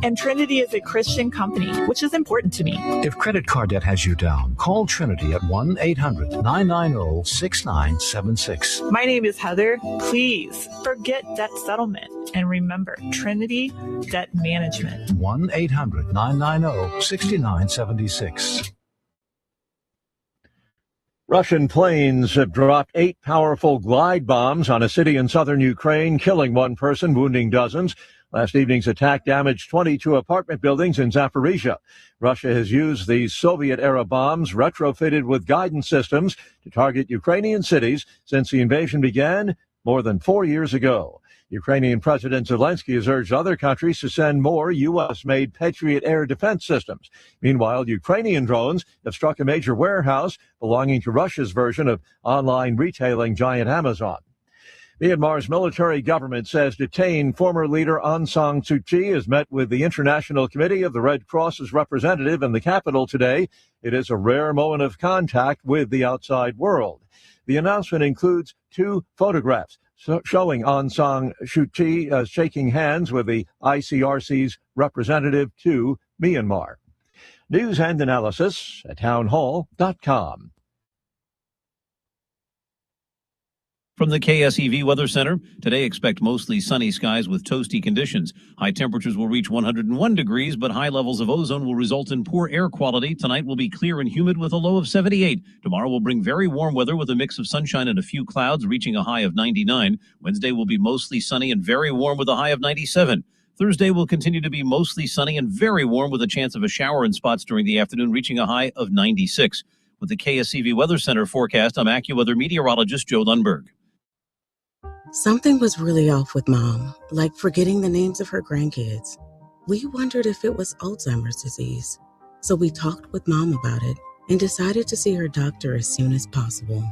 And Trinity is a Christian company, which is important to me. If credit card debt has you down, call Trinity at 1-800-990-6976. My name is Heather. Please forget debt settlement and remember Trinity Debt Management. 1-800-990-6976. Russian planes have dropped 8 powerful glide bombs on a city in southern Ukraine, killing 1 person, wounding dozens. Last evening's attack damaged 22 apartment buildings in Zaporizhia. Russia has used these Soviet-era bombs retrofitted with guidance systems to target Ukrainian cities since the invasion began more than 4 years ago. Ukrainian President Zelensky has urged other countries to send more U.S.-made Patriot air defense systems. Meanwhile, Ukrainian drones have struck a major warehouse belonging to Russia's version of online retailing giant Amazon. Myanmar's military government says detained former leader Aung San Suu Kyi has met with the International Committee of the Red Cross's representative in the capital today. It is a rare moment of contact with the outside world. The announcement includes 2 photographs showing Aung San Suu Kyi shaking hands with the ICRC's representative to Myanmar. News and analysis at townhall.com. From the KSEV Weather Center, today expect mostly sunny skies with toasty conditions. High temperatures will reach 101 degrees, but high levels of ozone will result in poor air quality. Tonight will be clear and humid with a low of 78. Tomorrow will bring very warm weather with a mix of sunshine and a few clouds, reaching a high of 99. Wednesday will be mostly sunny and very warm with a high of 97. Thursday will continue to be mostly sunny and very warm with a chance of a shower in spots during the afternoon, reaching a high of 96. With the KSEV Weather Center forecast, I'm AccuWeather meteorologist Joe Lundberg. Something was really off with Mom, like forgetting the names of her grandkids. We wondered if it was Alzheimer's disease. So we talked with Mom about it and decided to see her doctor as soon as possible.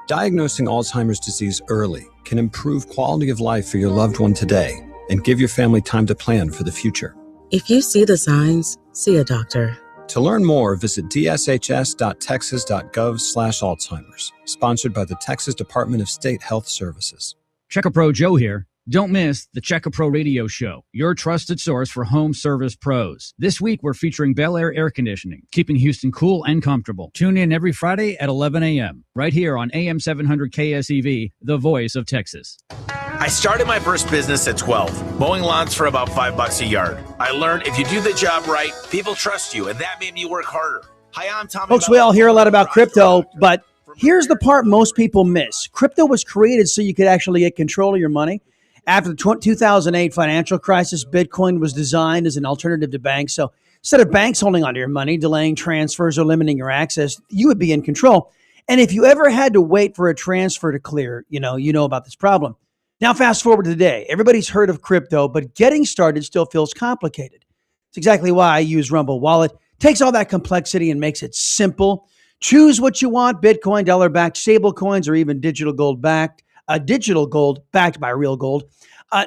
Diagnosing Alzheimer's disease early can improve quality of life for your loved one today and give your family time to plan for the future. If you see the signs, see a doctor. To learn more, visit dshs.texas.gov/Alzheimer's, sponsored by the Texas Department of State Health Services. Checker Pro Joe here. Don't miss the Checker Pro Radio Show, your trusted source for home service pros. This week, we're featuring Bel Air Air Conditioning, keeping Houston cool and comfortable. Tune in every Friday at 11 a.m., right here on AM 700 KSEV, the voice of Texas. I started my first business at 12, mowing lawns for about $5 a yard. I learned if you do the job right, people trust you, and that made me work harder. Hi, I'm Tommy. Folks, we all hear a lot about crypto, but here's the part most people miss. Crypto was created so you could actually get control of your money. After the 2008 financial crisis, Bitcoin was designed as an alternative to banks. So instead of banks holding onto your money, delaying transfers or limiting your access, you would be in control. And if you ever had to wait for a transfer to clear, you know about this problem. Now, fast forward to today. Everybody's heard of crypto, but getting started still feels complicated. It's exactly why I use Rumble Wallet. Takes all that complexity and makes it simple. Choose what you want: Bitcoin, dollar-backed stable coins, or even digital gold backed by real gold.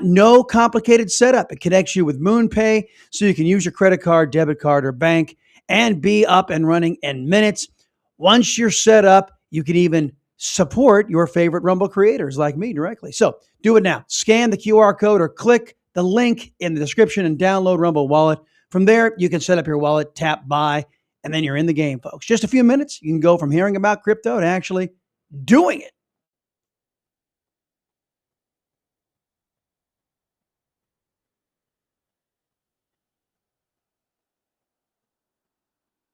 No complicated setup. It connects you with MoonPay so you can use your credit card, debit card, or bank and be up and running in minutes. Once you're set up, you can even support your favorite Rumble creators like me directly. So do it now. Scan the QR code or click the link in the description and download Rumble Wallet. From there, you can set up your wallet, tap buy, and then you're in the game, folks. Just a few minutes, you can go from hearing about crypto to actually doing it.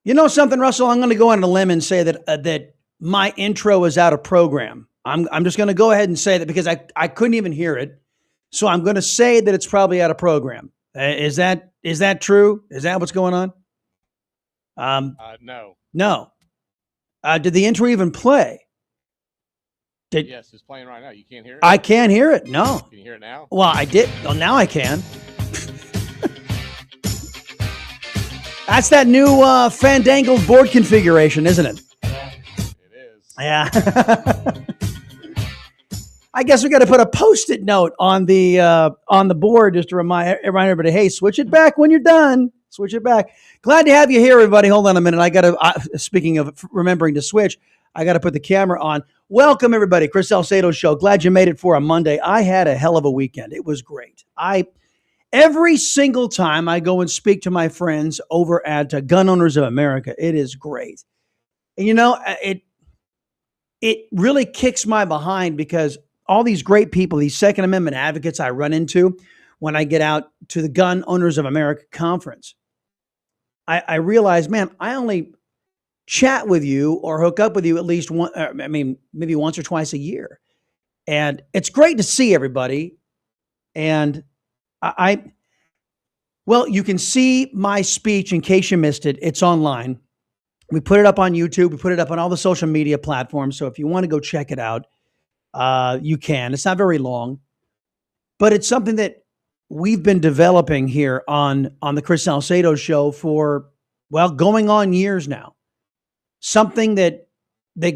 You know something, Russell? I'm going to go on a limb and say that my intro is out of program. I'm just going to go ahead and say that because I couldn't even hear it. So I'm going to say that it's probably out of program. Is that true? Is that what's going on? No. Did the intro even play? Yes, it's playing right now. You can't hear it? I can't hear it. No. Can you hear it now? Well, I did. Well, now I can. That's that new fandangled board configuration, isn't it? It is. Yeah. I guess we got to put a Post-it note on the board just to remind everybody, hey, switch it back when you're done. Switch it back. Glad to have you here, everybody. Hold on a minute. I got to, speaking of remembering to switch, I got to put the camera on. Welcome, everybody. Chris Salcedo Show. Glad you made it for a Monday. I had a hell of a weekend. It was great. Every single time I go and speak to my friends over at Gun Owners of America, it is great. And it really kicks my behind because all these great people, these Second Amendment advocates I run into when I get out to the Gun Owners of America conference, I realize, man, I only chat with you or hook up with you at least maybe once or twice a year. And it's great to see everybody. And you can see my speech in case you missed it. It's online. We put it up on YouTube. We put it up on all the social media platforms. So if you want to go check it out, you can. It's not very long, but it's something that we've been developing here on the Chris Salcedo Show for, going on years now. Something that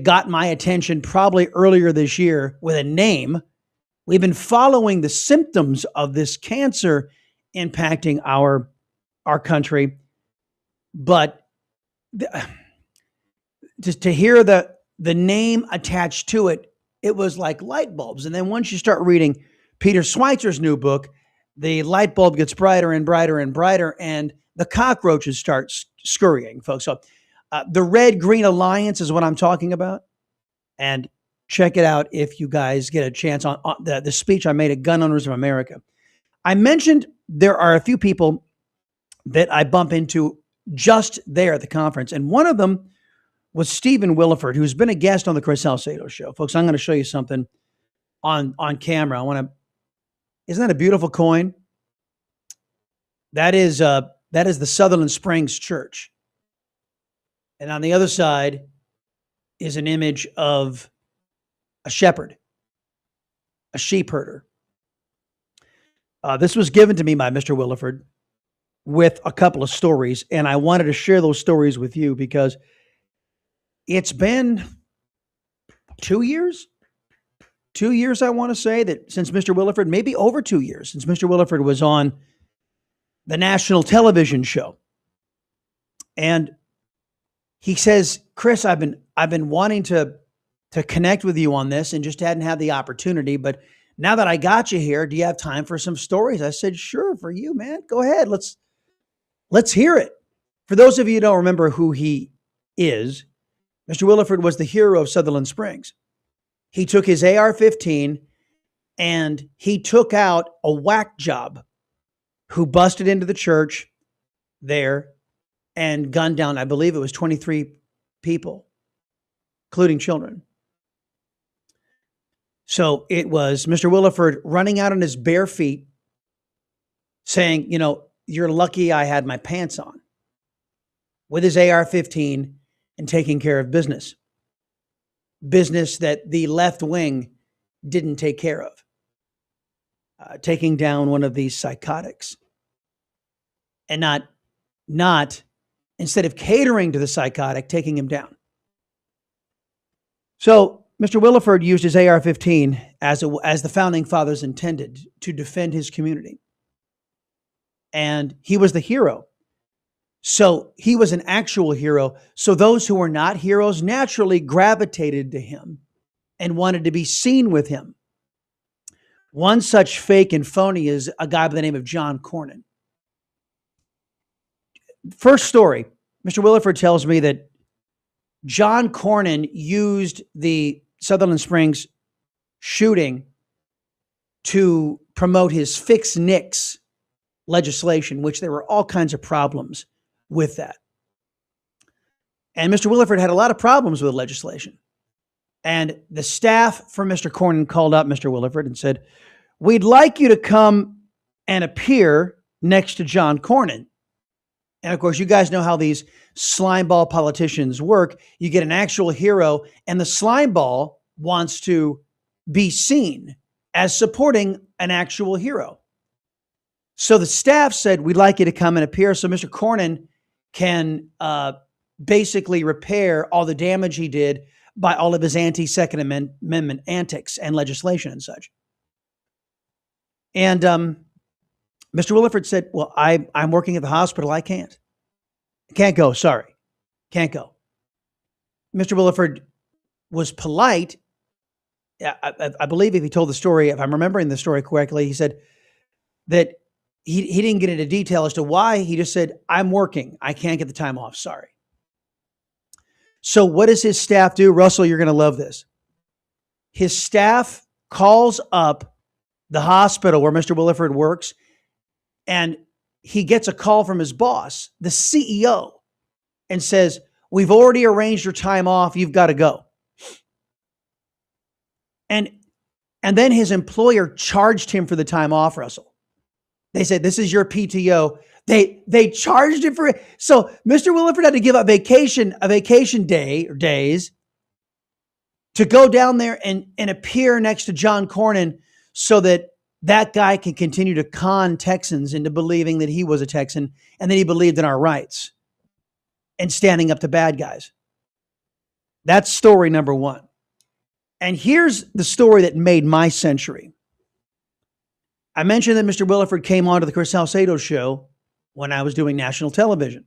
got my attention probably earlier this year with a name. We've been following the symptoms of this cancer impacting our country, but just to hear the name attached to it, it was like light bulbs. And then once you start reading Peter Schweizer's new book, the light bulb gets brighter and brighter and brighter, and the cockroaches start scurrying, folks. So the Red Green Alliance is what I'm talking about. And check it out if you guys get a chance on the speech I made at Gun Owners of America. I mentioned there are a few people that I bump into just there at the conference. And one of them was Stephen Williford, who's been a guest on the Chris Salcedo Show. Folks, I'm going to show you something on camera. Isn't that a beautiful coin? That is the Sutherland Springs Church. And on the other side is an image of a shepherd, a sheep herder. This was given to me by Mr. Williford with a couple of stories, and I wanted to share those stories with you because it's been 2 years. 2 years, I want to say, that since Mr. Williford, maybe over 2 years, since Mr. Williford was on the national television show. And he says, Chris, I've been wanting to connect with you on this and just hadn't had the opportunity. But now that I got you here, do you have time for some stories? I said, sure, for you, man. Go ahead. Let's hear it. For those of you who don't remember who he is, Mr. Williford was the hero of Sutherland Springs. He took his AR-15 and he took out a whack job who busted into the church there and gunned down, I believe it was 23 people, including children. So it was Mr. Williford running out on his bare feet saying, you're lucky I had my pants on, with his AR-15 and taking care of business that the left wing didn't take care of, taking down one of these psychotics, and not instead of catering to the psychotic, taking him down. So Mr. Williford used his AR-15 as the founding fathers intended, to defend his community. And he was the hero. So he was an actual hero. So those who were not heroes naturally gravitated to him and wanted to be seen with him. One such fake and phony is a guy by the name of John Cornyn. First story, Mr. Williford tells me that John Cornyn used the Sutherland Springs shooting to promote his Fix NICS legislation, which there were all kinds of problems with that. And Mr. Williford had a lot of problems with legislation. And the staff for Mr. Cornyn called up Mr. Williford and said, we'd like you to come and appear next to John Cornyn. And of course, you guys know how these slimeball politicians work. You get an actual hero, and the slimeball wants to be seen as supporting an actual hero. So the staff said, we'd like you to come and appear so Mr. Cornyn can basically repair all the damage he did by all of his anti-Second Amendment antics and legislation and such. And Mr. Williford said, well, I'm working at the hospital. I can't go. Sorry. Can't go. Mr. Williford was polite. I believe if he told the story, if I'm remembering the story correctly, he said that he didn't get into detail as to why. He just said, I'm working. I can't get the time off. Sorry. So what does his staff do? Russell, you're going to love this. His staff calls up the hospital where Mr. Williford works, and he gets a call from his boss, the CEO, and says, we've already arranged your time off. You've got to go. And then his employer charged him for the time off, Russell. They said, this is your PTO. They charged him for it. So Mr. Williford had to give up a vacation day or days to go down there and appear next to John Cornyn so that guy can continue to con Texans into believing that he was a Texan and that he believed in our rights and standing up to bad guys. That's story number one. And here's the story that made my century. I mentioned that Mr. Williford came on to the Chris Salcedo show when I was doing national television.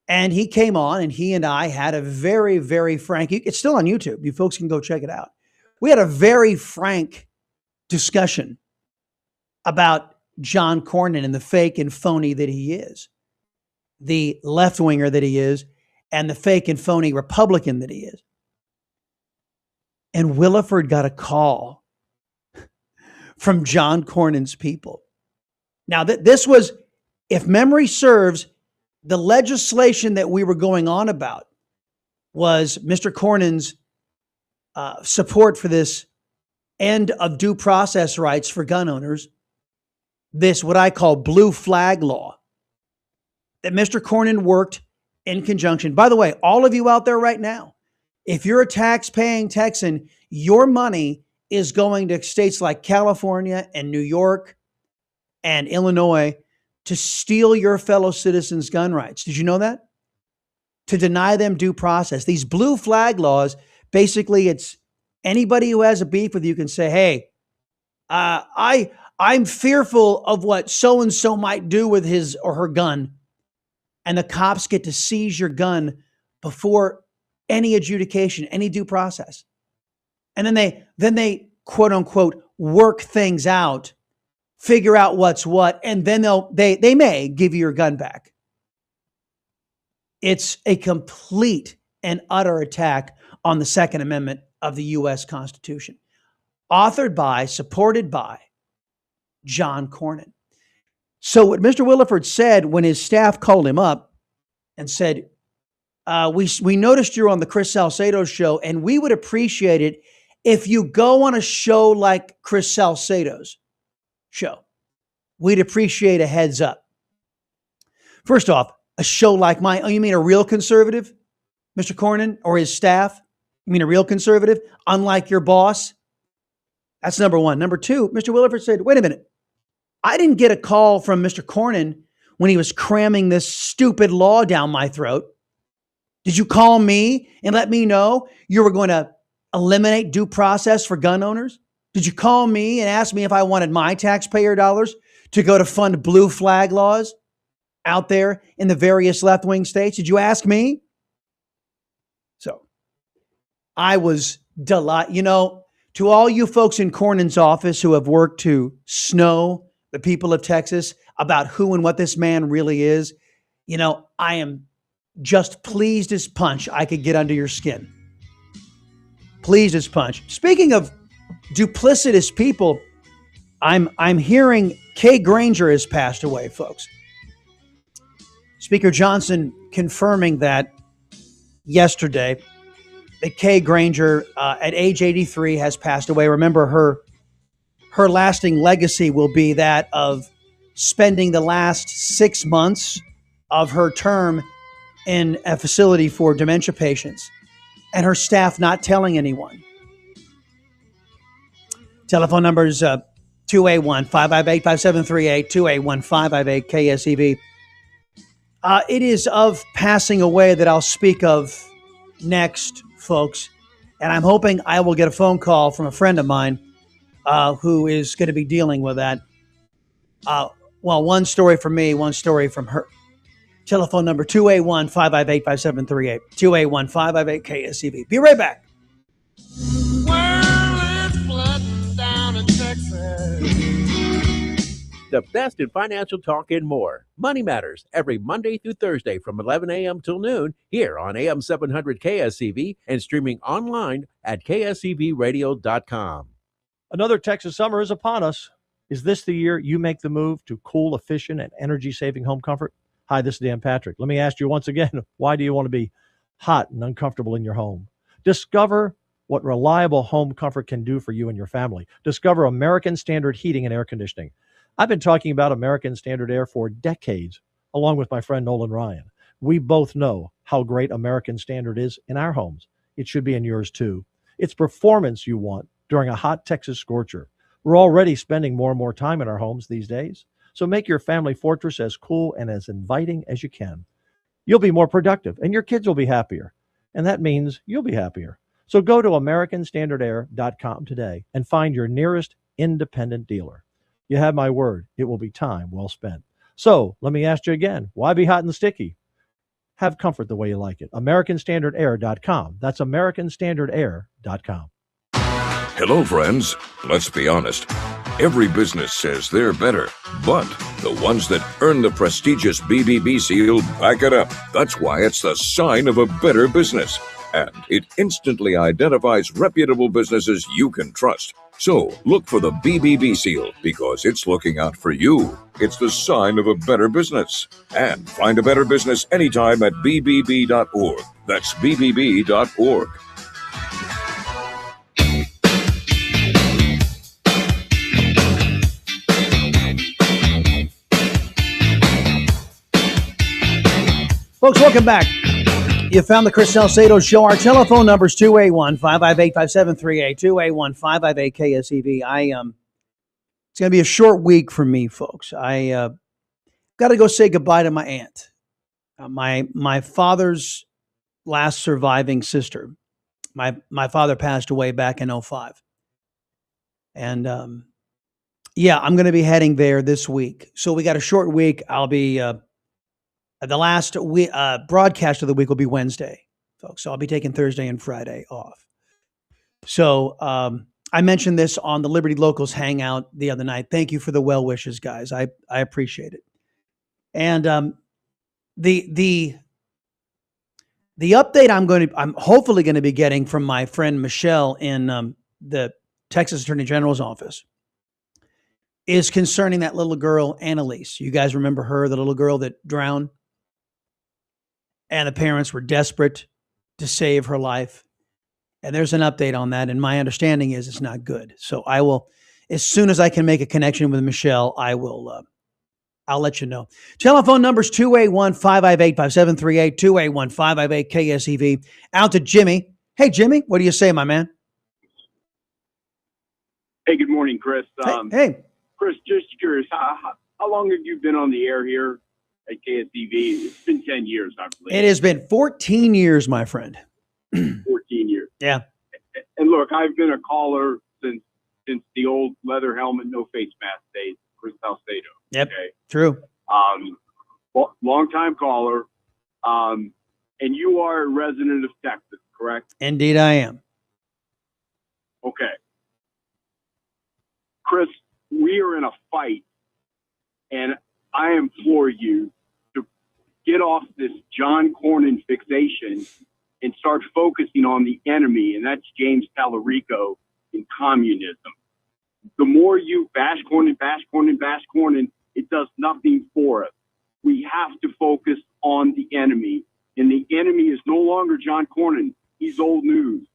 And he came on and he and I had a very, very frank, it's still on YouTube. You folks can go check it out. We had a very frank discussion about John Cornyn and the fake and phony that he is, the left-winger that he is, and the fake and phony Republican that he is. And Williford got a call from John Cornyn's people. Now, this was, if memory serves, the legislation that we were going on about was Mr. Cornyn's support for this end of due process rights for gun owners, this what I call blue flag law, that Mr. Cornyn worked in conjunction. By the way, all of you out there right now, if you're a tax-paying Texan, your money is going to states like California and New York and Illinois to steal your fellow citizens' gun rights. Did you know that? To deny them due process. These blue flag laws, basically it's anybody who has a beef with you can say, hey, I'm fearful of what so-and-so might do with his or her gun. And the cops get to seize your gun before any adjudication, any due process. And then they quote unquote work things out, figure out what's what, and then they may give you your gun back. It's a complete and utter attack on the Second Amendment of the U.S. Constitution, authored by, supported by John Cornyn. So what Mr. Williford said when his staff called him up and said, we noticed you're on the Chris Salcedo show, and we would appreciate it if you go on a show like Chris Salcedo's show. We'd appreciate a heads up. First off, a show like mine. Oh, you mean a real conservative, Mr. Cornyn, or his staff? You mean a real conservative, unlike your boss? That's number one. Number two, Mr. Williford said, wait a minute. I didn't get a call from Mr. Cornyn when he was cramming this stupid law down my throat. Did you call me and let me know you were going to eliminate due process for gun owners? Did you call me and ask me if I wanted my taxpayer dollars to go to fund blue flag laws out there in the various left-wing states? Did you ask me? So I was delighted. You know, to all you folks in Cornyn's office who have worked to snow the people of Texas about who and what this man really is, you know, I am just pleased as punch I could get under your skin. Pleased as punch. Speaking of duplicitous people, I'm hearing Kay Granger has passed away, folks. Speaker Johnson confirming that yesterday that Kay Granger at age 83 has passed away. Remember, her lasting legacy will be that of spending the last 6 months of her term in a facility for dementia patients and her staff not telling anyone. Telephone numbers 281-558-5738, 281-558-KSEV. It is of passing away that I'll speak of next, folks. And I'm hoping I will get a phone call from a friend of mine who is going to be dealing with that. Well, one story from me, one story from her. Telephone number 281-558-5738, 281-558-KSEV. Be right back. Well, it's flooding down in Texas. the best in financial talk and more. Money Matters, every Monday through Thursday from 11 a.m. till noon here on AM 700 KSEV and streaming online at ksevradio.com. Another Texas summer is upon us. Is this the year you make the move to cool, efficient, and energy-saving home comfort? Hi, this is Dan Patrick. Let me ask you once again, why do you want to be hot and uncomfortable in your home? Discover what reliable home comfort can do for you and your family. Discover American Standard Heating and Air Conditioning. I've been talking about American Standard Air for decades, along with my friend Nolan Ryan. We both know how great American Standard is in our homes. It should be in yours too. It's performance you want during a hot Texas scorcher. We're already spending more and more time in our homes these days, so make your family fortress as cool and as inviting as you can. You'll be more productive, and your kids will be happier, and that means you'll be happier. So go to AmericanStandardAir.com today and find your nearest independent dealer. You have my word, it will be time well spent. So let me ask you again, why be hot and sticky? Have comfort the way you like it. AmericanStandardAir.com. That's AmericanStandardAir.com. Hello, friends. Let's be honest. Every business says they're better, but the ones that earn the prestigious BBB seal back it up. That's why it's the sign of a better business. And it instantly identifies reputable businesses you can trust. So look for the BBB seal because it's looking out for you. It's the sign of a better business. And find a better business anytime at bbb.org. That's bbb.org. Folks, welcome back. You found the Chris Salcedo Show. Our telephone number is 281-558-5738, 281-558-KSEV. It's going to be a short week for me, folks. I got to go say goodbye to my aunt, my father's last surviving sister. My father passed away back in 2005. And, I'm going to be heading there this week. So we got a short week. I'll be... the last broadcast of the week will be Wednesday, folks. So I'll be taking Thursday and Friday off. So I mentioned this on the Liberty Locals Hangout the other night. Thank you for the well wishes, guys. I appreciate it. And the update I'm hopefully going to be getting from my friend Michelle in the Texas Attorney General's office is concerning that little girl, Annalise. You guys remember her, the little girl that drowned? And the parents were desperate to save her life. And there's an update on that. And my understanding is it's not good. So I will, as soon as I can make a connection with Michelle, I'll let you know. Telephone number is 281-558-5738, 281-558-KSEV. Out to Jimmy. Hey, Jimmy, what do you say, my man? Hey, good morning, Chris. Hey. Chris, just curious, how long have you been on the air here at KSEV? It's been 10 years, I believe. It has been 14 years, my friend. 14 years. Yeah. And look, I've been a caller since the old leather helmet, no face mask days, Chris Salcedo. Yep. Okay? True. Long time caller. And you are a resident of Texas, correct? Indeed, I am. Okay. Chris, we are in a fight, and I implore you to get off this John Cornyn fixation and start focusing on the enemy, and that's James Tallarico and communism. The more you bash Cornyn, it does nothing for us. We have to focus on the enemy, and the enemy is no longer John Cornyn. He's old news.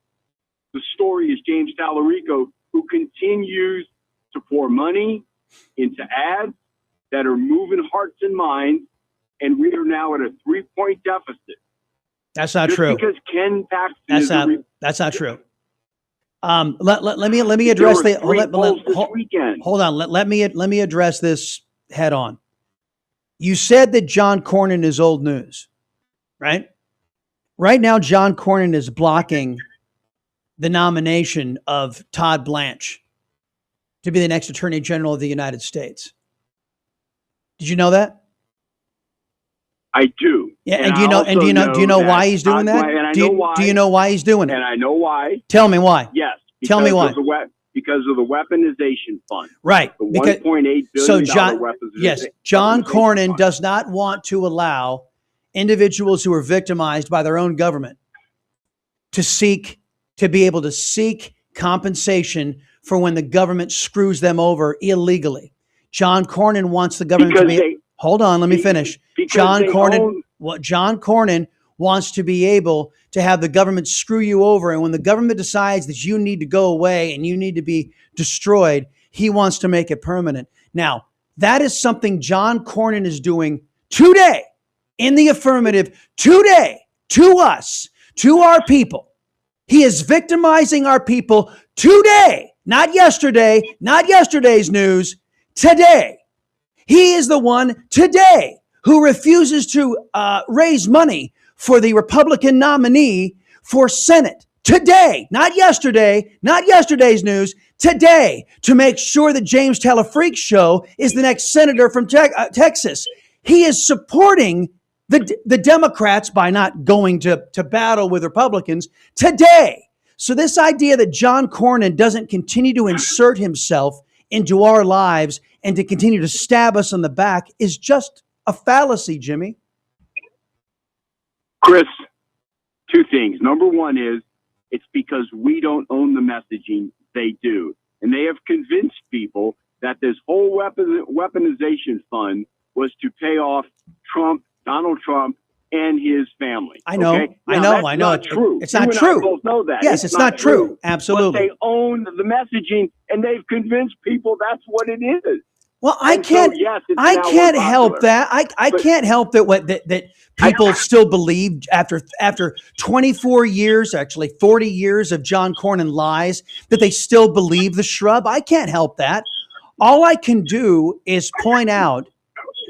The story is James Tallarico, who continues to pour money into ads that are moving hearts and minds, and we are now at a 3-point deficit. That's not true. Because Ken Paxton that's not true. Let me address the hold on. Let me address this head on. You said that John Cornyn is old news, right? Right now, John Cornyn is blocking the nomination of Todd Blanche to be the next Attorney General of the United States. Did you know that? I do. Yeah, and do you know why he's doing that? Do you know why he's doing it? And I know why. Tell me why. Yes. Tell me why. because of the weaponization fund. Right. The Because, $1.8 billion so John, weaponization yes, John Cornyn fund. does not want to allow individuals who are victimized by their own government to be able to seek compensation for when the government screws them over illegally. John Cornyn wants the government to be. Hold on, let me finish. John Cornyn wants to be able to have the government screw you over, and when the government decides that you need to go away and you need to be destroyed, he wants to make it permanent. Now, that is something John Cornyn is doing today in the affirmative, today, to us, to our people. He is victimizing our people today, not yesterday, not yesterday's news, today. He is the one today who refuses to raise money for the Republican nominee for Senate today, not yesterday, not yesterday's news, today, to make sure that James Telefreak show is the next senator from Texas. He is supporting the Democrats by not going to battle with Republicans today. So this idea that John Cornyn doesn't continue to insert himself into our lives and to continue to stab us on the back is just a fallacy, Jimmy. Chris, two things. Number one is it's because we don't own the messaging. They do. And they have convinced people that this whole weaponization fund was to pay off Donald Trump, and his family. I know. Okay? I Now, know. that's not true. It's not You and true. I both know that. Yes, it's not true. Absolutely. But they own the messaging, and they've convinced people that's what it is. Well, I And so, can't. yes, it's I now can't more help popular. that. I But- can't help that people still believe after 24 years, actually 40 years of John Cornyn lies, that they still believe the shrub. I can't help that. All I can do is point out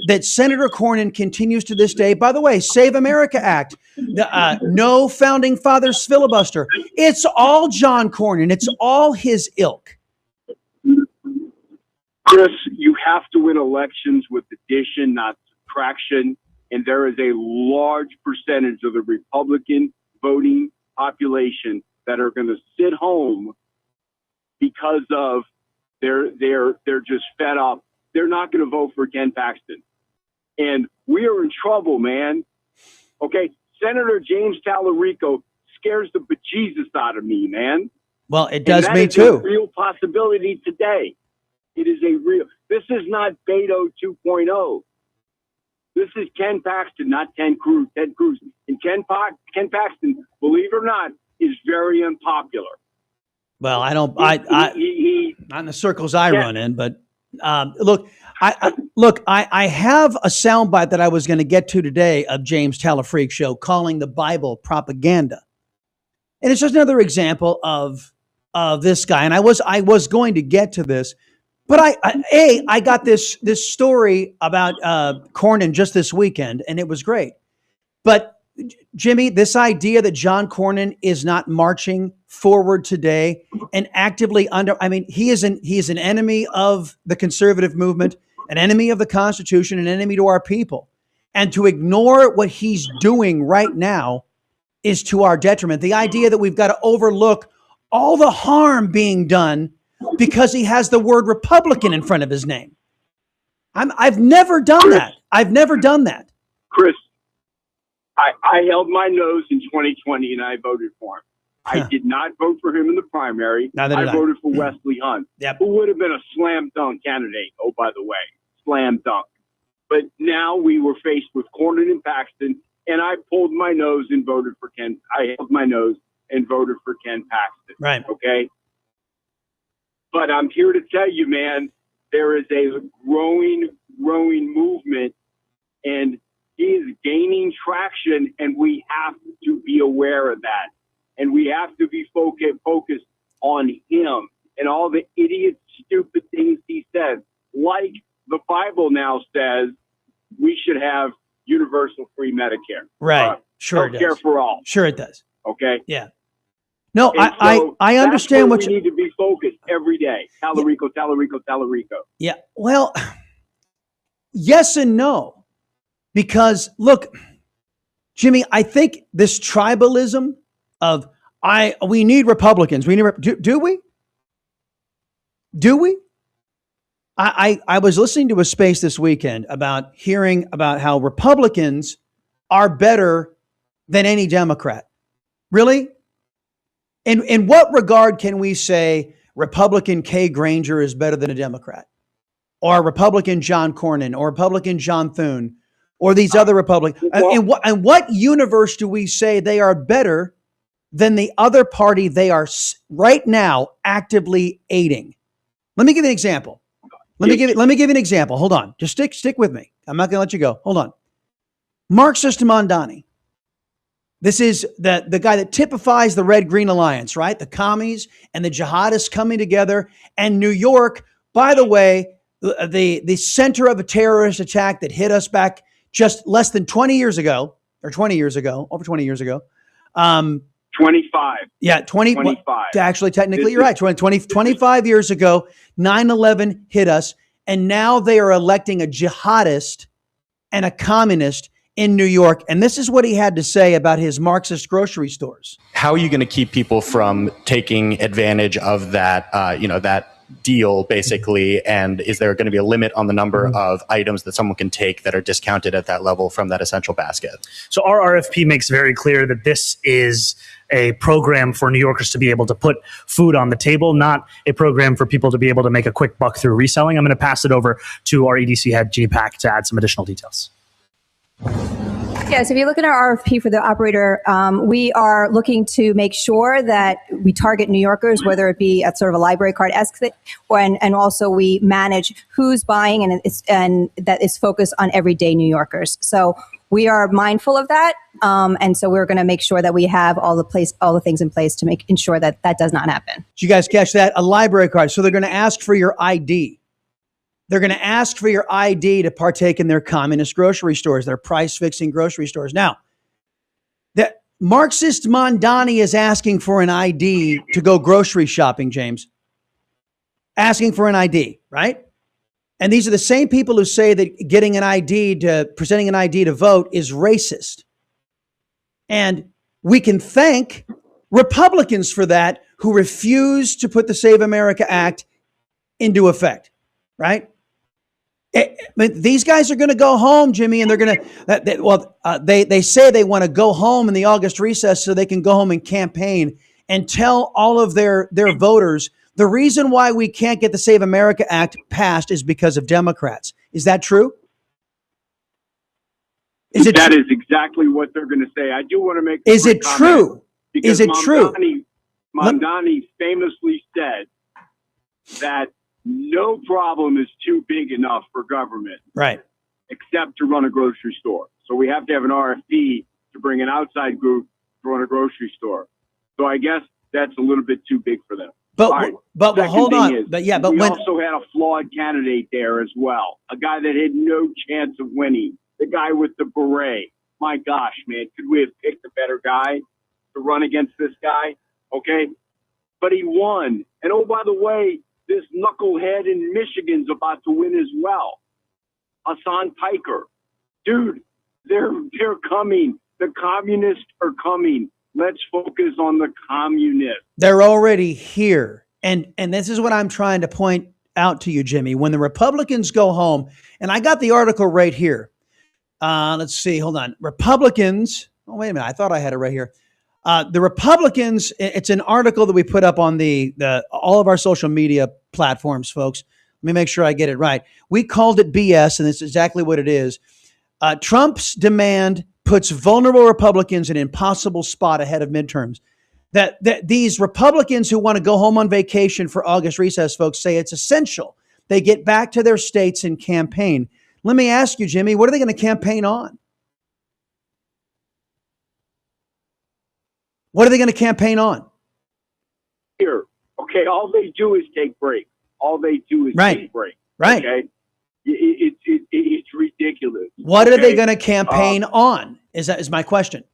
that Senator Cornyn continues to this day. By the way, Save America Act, the no founding fathers filibuster. It's all John Cornyn. It's all his ilk. Chris, you have to win elections with addition, not subtraction. And there is a large percentage of the Republican voting population that are going to sit home because of they're just fed up. They're not going to vote for Ken Paxton. And we are in trouble, man. Okay. Senator James Tallarico scares the bejesus out of me, man. Well, it does And that me is too. a real possibility today. It is a real. This is not Beto 2.0. This is Ken Paxton, not Ted Cruz. And Ken Paxton, believe it or not, is very unpopular. Well, I don't. Not in the circles I run in, but look, I have a soundbite that I was going to get to today of James Telefreak show calling the Bible propaganda, and it's just another example of this guy. And I was going to get to this, but I got this story about Cornyn just this weekend, and it was great. But Jimmy, this idea that John Cornyn is not marching forward today and actively he is an enemy of the conservative movement, an enemy of the Constitution, an enemy to our people. And to ignore what he's doing right now is to our detriment. The idea that we've got to overlook all the harm being done because he has the word Republican in front of his name. I've never done that. I've never done that. Chris, I held my nose in 2020 and I voted for him. I did not vote for him in the primary. Neither did I. voted for Wesley Hunt, who would have been a slam dunk candidate. Oh, by the way, slam dunk. But now we were faced with Cornyn and Paxton, and I pulled my nose and voted for Ken. I held my nose and voted for Ken Paxton. Right. Okay. But I'm here to tell you, man, there is a growing movement, and he is gaining traction, and we have to be aware of that. And we have to be focused on him and all the idiot, stupid things he says. Like the Bible now says, we should have universal free Medicare. Right. Sure it Healthcare does. for all. Sure it does. Okay. Yeah. No, And so I that's understand where what we need to be focused every day. Tallarico. Yeah. Well, yes and no. Because look, Jimmy, I think this tribalism of we need Republicans. Do we? Do we? I was listening to a space this weekend about hearing about how Republicans are better than any Democrat. Really? In what regard can we say Republican Kay Granger is better than a Democrat? Or Republican John Cornyn, or Republican John Thune, or these other Republicans? In what universe do we say they are better than the other party they are right now actively aiding? Let me give you an example. Let me give you an example. Hold on. Just stick with me. I'm not going to let you go. Hold on. Marxist Mamdani. This is the guy that typifies the Red-Green Alliance, right? The commies and the jihadists coming together. And New York, by the way, the center of a terrorist attack that hit us back just less than 20 years ago, over 20 years ago. 25. Yeah, 25. Actually, technically, you're right. 25 years ago, 9/11 hit us. And now they are electing a jihadist and a communist in New York. And this is what he had to say about his Marxist grocery stores. How are you going to keep people from taking advantage of that, that deal, basically? And is there going to be a limit on the number of items that someone can take that are discounted at that level from that essential basket? So our RFP makes very clear that this is a program for New Yorkers to be able to put food on the table, not a program for people to be able to make a quick buck through reselling. I'm going to pass it over to our EDC head, Ginny Pack, to add some additional details. Yes, if you look at our RFP for the operator, we are looking to make sure that we target New Yorkers, whether it be at sort of a library card-esque thing, and also we manage who's buying and that is focused on everyday New Yorkers. So we are mindful of that, and so we're going to make sure that we have all the things in place to ensure that that does not happen. Did you guys catch that? A library card. So they're going to ask for your ID. They're going to ask for your ID to partake in their communist grocery stores, their price-fixing grocery stores. Now, the Marxist Mamdani is asking for an ID to go grocery shopping, James. Asking for an ID, right? And these are the same people who say that presenting an ID to vote is racist. And we can thank Republicans for that, who refuse to put the Save America Act into effect, right? These guys are going to go home, Jimmy, and they're going to, they say they want to go home in the August recess so they can go home and campaign and tell all of their voters the reason why we can't get the Save America Act passed is because of Democrats. Is that true? That is exactly what they're going to say. I do want to make. Is it true? Is it true? Mamdani famously said that no problem is too big enough for government, right? Except to run a grocery store. So we have to have an RFP to bring an outside group to run a grocery store. So I guess that's a little bit too big for them. But hold on. We also had a flawed candidate there as well. A guy that had no chance of winning. The guy with the beret. My gosh, man, could we have picked a better guy to run against this guy? Okay, but he won. And oh, by the way, this knucklehead in Michigan's about to win as well. Hassan Piker. Dude, they're coming. The communists are coming. Let's focus on the communists. They're already here. And this is what I'm trying to point out to you, Jimmy. When the Republicans go home, and I got the article right here. Let's see. Hold on. Republicans. Oh, wait a minute. I thought I had it right here. The Republicans, it's an article that we put up on all of our social media platforms, folks. Let me make sure I get it right. We called it BS, and it's exactly what it is. Trump's demand puts vulnerable Republicans in an impossible spot ahead of midterms. That these Republicans who want to go home on vacation for August recess, folks, say it's essential they get back to their states and campaign. Let me ask you, Jimmy, what are they going to campaign on? What are they going to campaign on? Here, okay, all they do is take breaks. All they do is take breaks. Right. Okay? It's ridiculous. What are they going to campaign on? Is my question.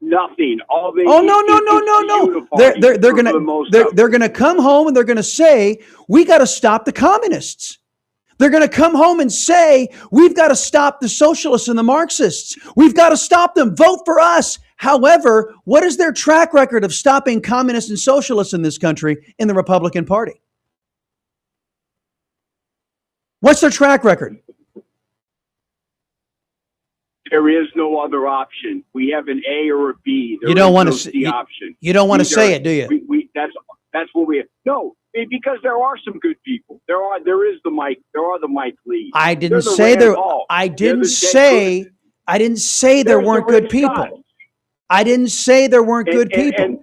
Nothing. All they no. They're going to come home and they're going to say, we got to stop the communists. They're going to come home and say, we've got to stop the socialists and the Marxists. We've got to stop them. Vote for us. However, what is their track record of stopping communists and socialists in this country in the Republican Party? What's their track record? There is no other option. We have an A or a B. You don't want to see the option. You don't want to say it, do you? That's what we have. No, because there are some good people. There are the Mike Lee. I didn't say there. I didn't say there weren't good people. I didn't say there weren't good people.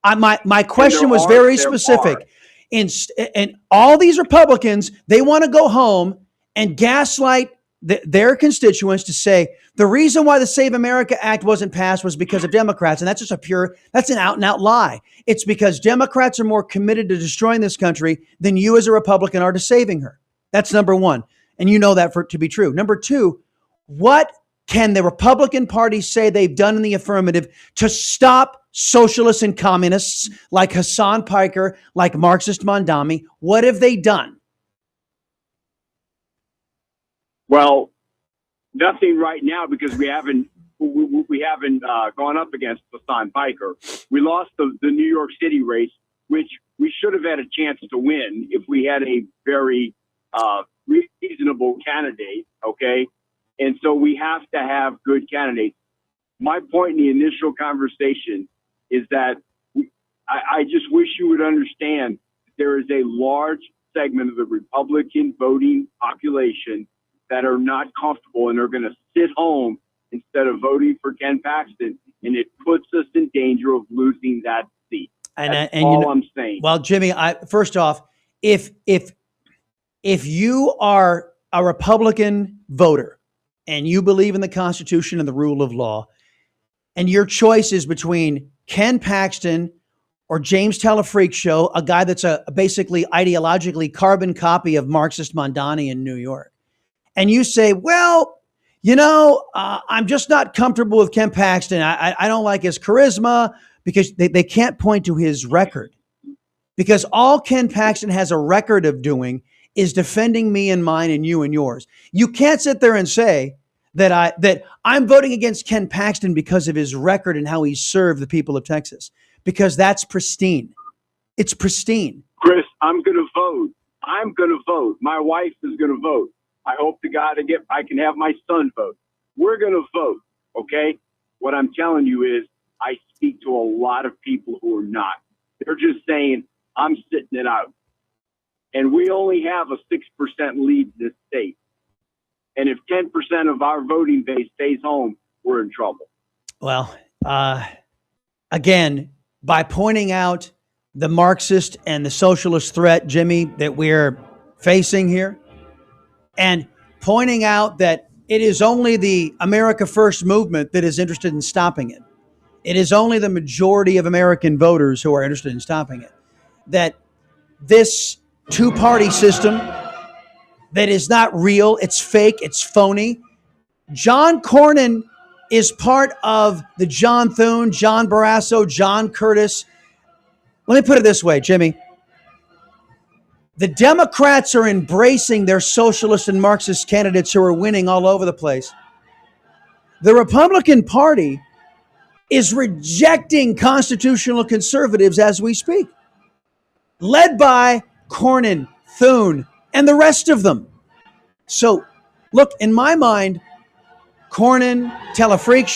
My question was very specific. And all these Republicans, they want to go home and gaslight their constituents to say the reason why the Save America Act wasn't passed was because of Democrats. And that's just that's an out and out lie. It's because Democrats are more committed to destroying this country than you as a Republican are to saving her. That's number one. And you know that to be true. Number two, what can the Republican Party say they've done in the affirmative to stop socialists and communists like Hassan Piker, like Marxist Mondami? What have they done? Well, nothing right now because we haven't gone up against Hassan Piker. We lost the New York City race, which we should have had a chance to win if we had a very reasonable candidate. Okay, and so we have to have good candidates. My point in the initial conversation is that I just wish you would understand there is a large segment of the Republican voting population that are not comfortable and are going to sit home instead of voting for Ken Paxton, and it puts us in danger of losing that seat. That's all I'm saying. Well, Jimmy, first off, if you are a Republican voter and you believe in the Constitution and the rule of law, and your choice is between Ken Paxton or James Telefreak, a guy that's basically ideologically carbon copy of Marxist Mondani in New York, and you say, well, I'm just not comfortable with Ken Paxton. I don't like his charisma because they can't point to his record. Because all Ken Paxton has a record of doing is defending me and mine and you and yours. You can't sit there and say that I'm voting against Ken Paxton because of his record and how he served the people of Texas. Because that's pristine. It's pristine. Chris, I'm going to vote. My wife is going to vote. I hope to God I can have my son vote. We're going to vote, okay? What I'm telling you is I speak to a lot of people who are not. They're just saying, I'm sitting it out. And we only have a 6% lead in this state. And if 10% of our voting base stays home, we're in trouble. Well, again, by pointing out the Marxist and the socialist threat, Jimmy, that we're facing here, and pointing out that it is only the America First movement that is interested in stopping it. It is only the majority of American voters who are interested in stopping it. That this two-party system that is not real, it's fake, it's phony. John Cornyn is part of the John Thune, John Barrasso, John Curtis. Let me put it this way, Jimmy. The Democrats are embracing their socialist and Marxist candidates who are winning all over the place. The Republican Party is rejecting constitutional conservatives as we speak, led by Cornyn, Thune, and the rest of them. So, look, in my mind, Cornyn, Telefreak,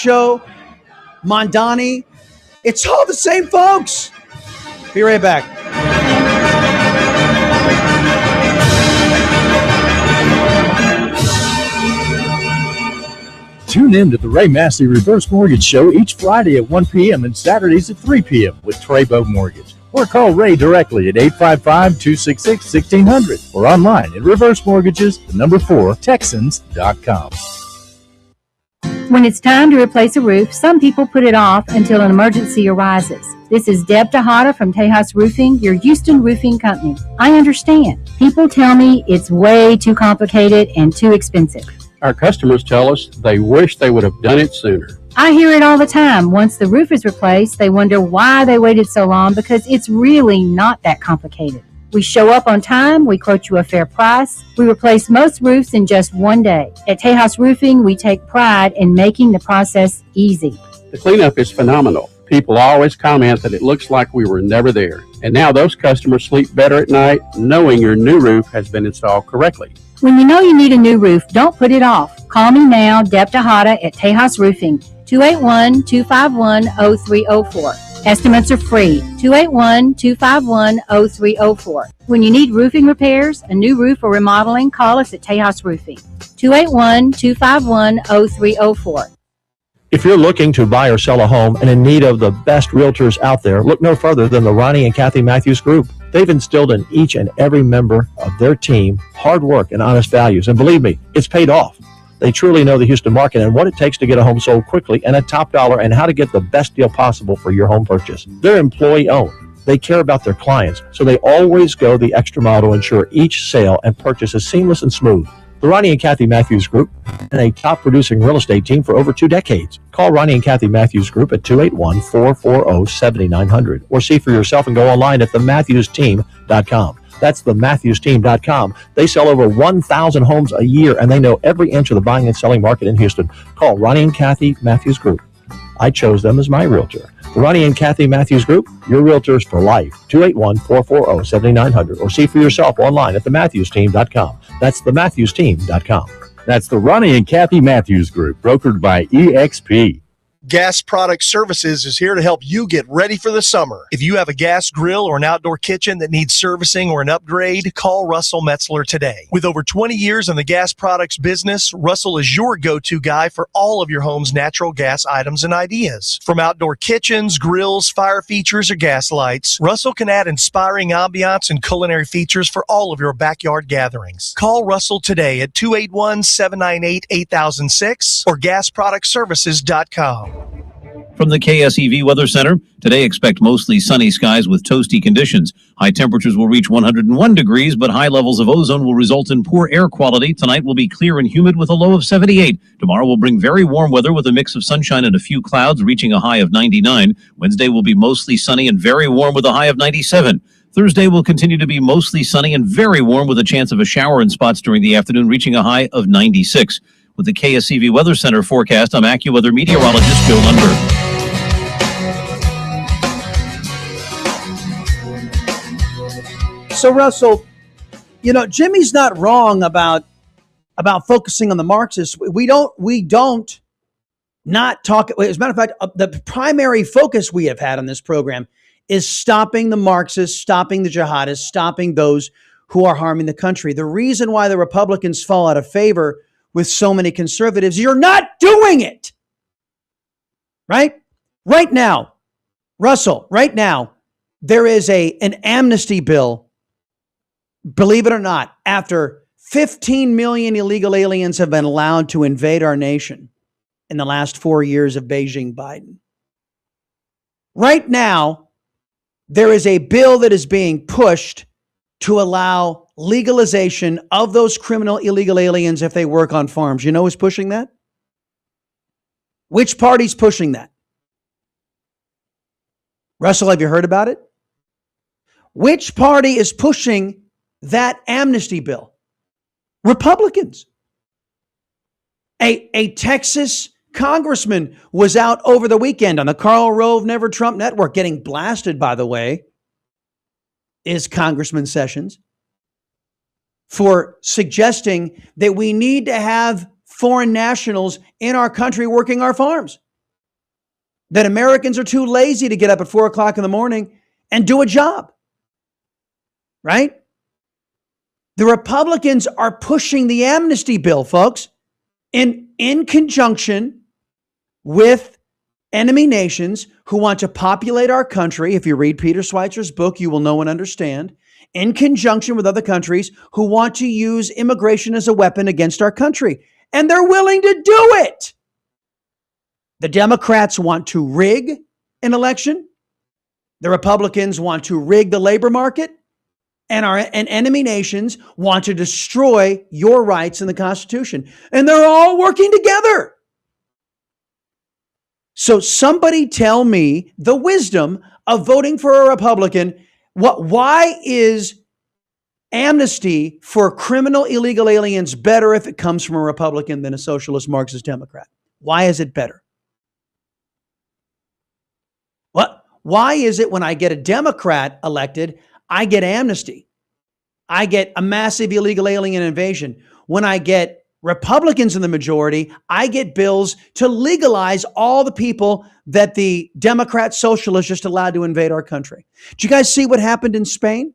Mondani, it's all the same folks. Be right back. Tune in to the Ray Massey Reverse Mortgage Show each Friday at 1 p.m. and Saturdays at 3 p.m. with Treybo Mortgage. Or call Ray directly at 855-266-1600 or online at reversemortgages4texans.com. When it's time to replace a roof, some people put it off until an emergency arises. This is Deb Tejada from Tejas Roofing, your Houston roofing company. I understand. People tell me it's way too complicated and too expensive. Our customers tell us they wish they would have done it sooner. I hear it all the time. Once the roof is replaced, they wonder why they waited so long because it's really not that complicated. We show up on time, we quote you a fair price. We replace most roofs in just one day. At Tejas Roofing, we take pride in making the process easy. The cleanup is phenomenal. People always comment that it looks like we were never there. And now those customers sleep better at night knowing your new roof has been installed correctly. When you know you need a new roof, don't put it off. Call me now, Deb Tejada at Tejas Roofing, 281-251-0304. Estimates are free, 281-251-0304. When you need roofing repairs, a new roof or remodeling, call us at Tejas Roofing, 281-251-0304. If you're looking to buy or sell a home and in need of the best realtors out there, look no further than the Ronnie and Kathy Matthews Group. They've instilled in each and every member of their team hard work and honest values. And believe me, it's paid off. They truly know the Houston market and what it takes to get a home sold quickly and at top dollar and how to get the best deal possible for your home purchase. They're employee-owned. They care about their clients, so they always go the extra mile to ensure each sale and purchase is seamless and smooth. The Ronnie and Kathy Matthews Group and a top-producing real estate team for over 2 decades. Call Ronnie and Kathy Matthews Group at 281-440-7900 or see for yourself and go online at thematthewsteam.com. That's thematthewsteam.com. They sell over 1,000 homes a year, and they know every inch of the buying and selling market in Houston. Call Ronnie and Kathy Matthews Group. I chose them as my realtor. The Ronnie and Kathy Matthews Group, your realtors for life. 281-440-7900 or see for yourself online at thematthewsteam.com. That's thematthewsteam.com. That's the Ronnie and Kathy Matthews Group, brokered by EXP. Gas Product Services is here to help you get ready for the summer. If you have a gas grill or an outdoor kitchen that needs servicing or an upgrade, call Russell Metzler today. With over 20 years in the gas products business, Russell is your go-to guy for all of your home's natural gas items and ideas. From outdoor kitchens, grills, fire features, or gas lights, Russell can add inspiring ambiance and culinary features for all of your backyard gatherings. Call Russell today at 281-798-8006 or gasproductservices.com. From the KSEV Weather Center, today expect mostly sunny skies with toasty conditions. High temperatures will reach 101 degrees, but high levels of ozone will result in poor air quality. Tonight will be clear and humid with a low of 78. Tomorrow will bring very warm weather with a mix of sunshine and a few clouds, reaching a high of 99. Wednesday will be mostly sunny and very warm with a high of 97. Thursday will continue to be mostly sunny and very warm with a chance of a shower in spots during the afternoon, reaching a high of 96. With the KSEV Weather Center forecast, I'm AccuWeather meteorologist Joe Lundberg. So, Russell, Jimmy's not wrong about focusing on the Marxists. We don't not talk. As a matter of fact, the primary focus we have had on this program is stopping the Marxists, stopping the jihadists, stopping those who are harming the country. The reason why the Republicans fall out of favor with so many conservatives, you're not doing it. Right now, Russell, there is an amnesty bill, believe it or not, after 15 million illegal aliens have been allowed to invade our nation in the last 4 years of Beijing Biden. Right now, there is a bill that is being pushed to allow legalization of those criminal illegal aliens if they work on farms. You know who's pushing that? Which party's pushing that? Russell, have you heard about it? Which party is pushing that amnesty bill? Republicans. A Texas congressman was out over the weekend on the Karl Rove Never Trump Network, getting blasted, by the way, is Congressman Sessions, for suggesting that we need to have foreign nationals in our country working our farms. That Americans are too lazy to get up at 4 o'clock in the morning and do a job. Right? The Republicans are pushing the amnesty bill, folks, in conjunction with enemy nations who want to populate our country. If you read Peter Schweizer's book, you will know and understand. In conjunction with other countries who want to use immigration as a weapon against our country. And they're willing to do it. The Democrats want to rig an election. The Republicans want to rig the labor market. And enemy nations want to destroy your rights in the Constitution. And they're all working together. So somebody tell me the wisdom of voting for a Republican. Why is amnesty for criminal illegal aliens better if it comes from a Republican than a socialist Marxist Democrat? Why is it better? What? Why is it when I get a Democrat elected, I get amnesty? I get a massive illegal alien invasion. When I get Republicans in the majority, I get bills to legalize all the people that the Democrat socialists just allowed to invade our country. Did you guys see what happened in Spain?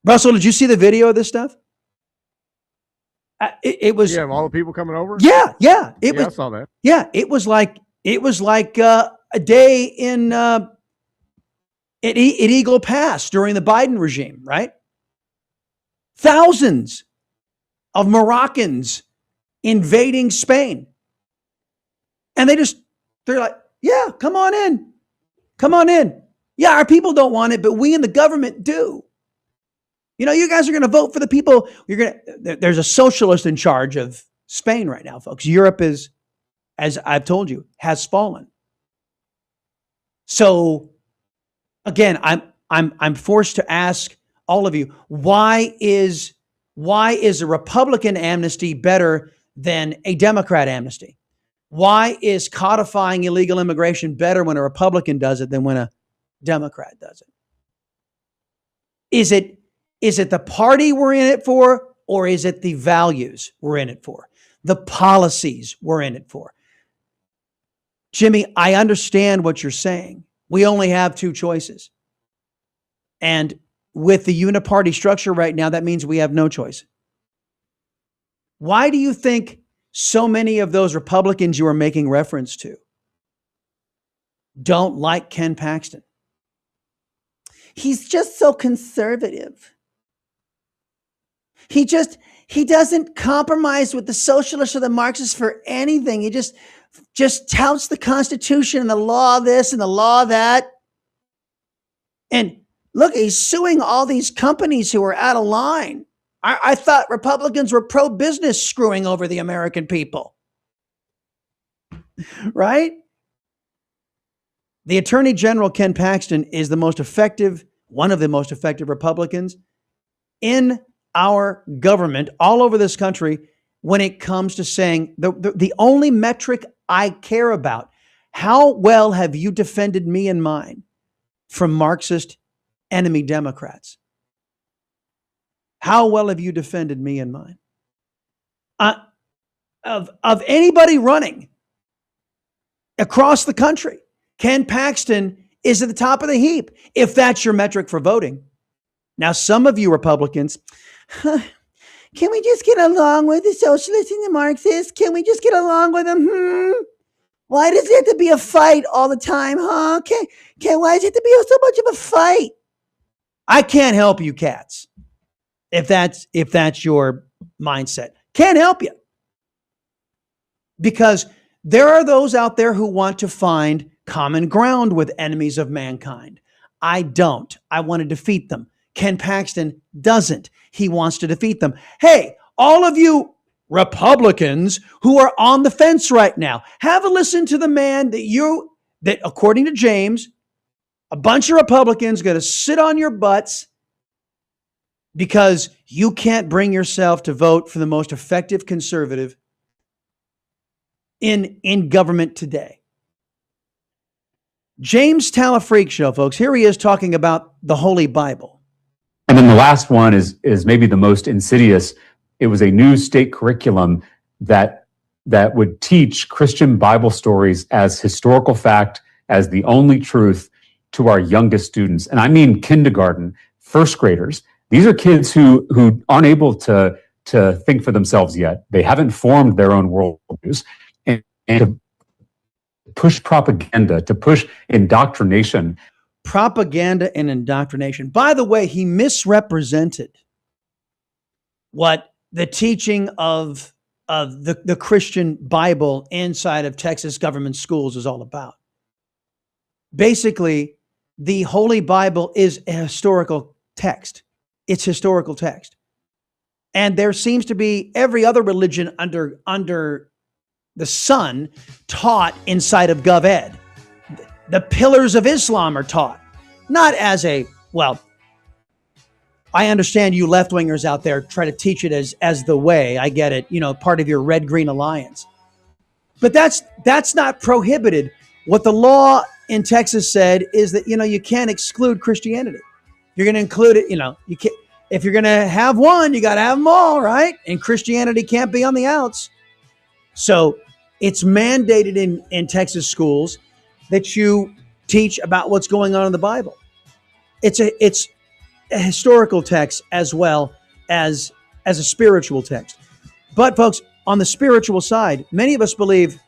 Russell, did you see the video of this stuff? It was all the people coming over. Yeah. I saw that. Yeah, it was like a day in at Eagle Pass during the Biden regime, right? Thousands of Moroccans invading Spain. And they're like, yeah, come on in. Come on in. Yeah, our people don't want it, but we in the government do. You know, you guys are going to vote for the people. There's a socialist in charge of Spain right now, folks. Europe is, as I've told you, has fallen. So again, I'm forced to ask all of you, why is a Republican amnesty better than a Democrat amnesty? Why is codifying illegal immigration better when a Republican does it than when a Democrat does it? Is it the party we're in it for, or is it the values we're in it for? The policies we're in it for? Jimmy, I understand what you're saying. We only have two choices. And with the uniparty structure right now, that means we have no choice. Why do you think so many of those Republicans you are making reference to don't like Ken Paxton? He's just so conservative. He doesn't compromise with the socialists or the Marxists for anything. He just touts the Constitution and the law this and the law that. And look, he's suing all these companies who are out of line. I thought Republicans were pro-business screwing over the American people. Right? The Attorney General, Ken Paxton, is one of the most effective Republicans in our government all over this country when it comes to saying the only metric I care about, how well have you defended me and mine from Marxist enemy Democrats? How well have you defended me and mine? Of anybody running across the country, Ken Paxton is at the top of the heap, if that's your metric for voting. Now, some of you Republicans, can we just get along with the socialists and the Marxists? Can we just get along with them? Why does it have to be a fight all the time, huh? Why does it have to be so much of a fight? I can't help you, cats. If that's your mindset, can't help you. Because there are those out there who want to find common ground with enemies of mankind. I don't. I want to defeat them. Ken Paxton doesn't. He wants to defeat them. Hey, all of you Republicans who are on the fence right now, have a listen to the man that according to James, a bunch of Republicans going to sit on your butts because you can't bring yourself to vote for the most effective conservative in government today. James Talafreak Show, folks. Here he is talking about the Holy Bible. And then the last one is maybe the most insidious. It was a new state curriculum that would teach Christian Bible stories as historical fact, as the only truth to our youngest students. And I mean kindergarten, first graders. These are kids who aren't able to think for themselves yet. They haven't formed their own worldviews. And to push propaganda, to push indoctrination. Propaganda and indoctrination. By the way, he misrepresented what the teaching of the Christian Bible inside of Texas government schools is all about. Basically, the Holy Bible is a historical text. It's historical text. And there seems to be every other religion under the sun taught inside of GovEd. The pillars of Islam are taught, not as I understand you left-wingers out there try to teach it as the way. I get it, part of your red-green alliance. But that's not prohibited. What the law in Texas said is that, you can't exclude Christianity. You're going to include it, you can't. If you're going to have one, you got to have them all, right? And Christianity can't be on the outs. So it's mandated in Texas schools that you teach about what's going on in the Bible. It's a historical text as well as a spiritual text. But folks, on the spiritual side, many of us believe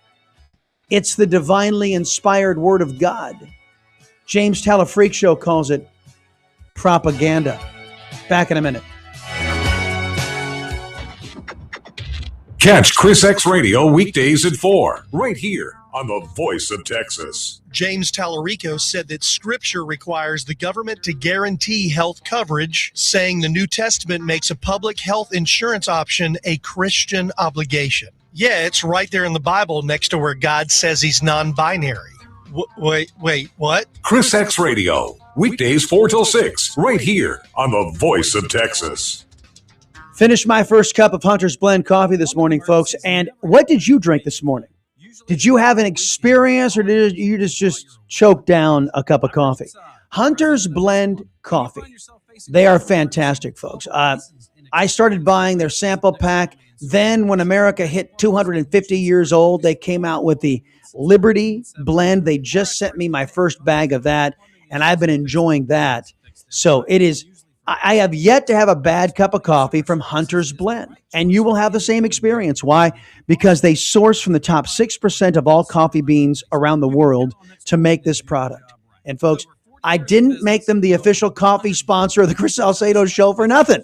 it's the divinely inspired word of God. James Talafreak calls it propaganda. Back in a minute. Catch Chris X Radio weekdays at 4, right here on the Voice of Texas. James Talarico said that Scripture requires the government to guarantee health coverage, saying the New Testament makes a public health insurance option a Christian obligation. Yeah, it's right there in the Bible next to where God says he's non-binary. Wait, what? Chris X Radio, weekdays 4 till 6, right here on the Voice of Texas. Finished my first cup of Hunter's Blend coffee this morning, folks. And what did you drink this morning? Did you have an experience, or did you just choke down a cup of coffee? Hunter's Blend coffee. They are fantastic, folks. I started buying their sample pack. Then when America hit 250 years old, they came out with the Liberty Blend. They just sent me my first bag of that, and I've been enjoying that. So it is, I have yet to have a bad cup of coffee from Hunter's Blend, and you will have the same experience. Why? Because they source from the top 6% of all coffee beans around the world to make this product. And folks, I didn't make them the official coffee sponsor of the Chris Salcedo Show for nothing.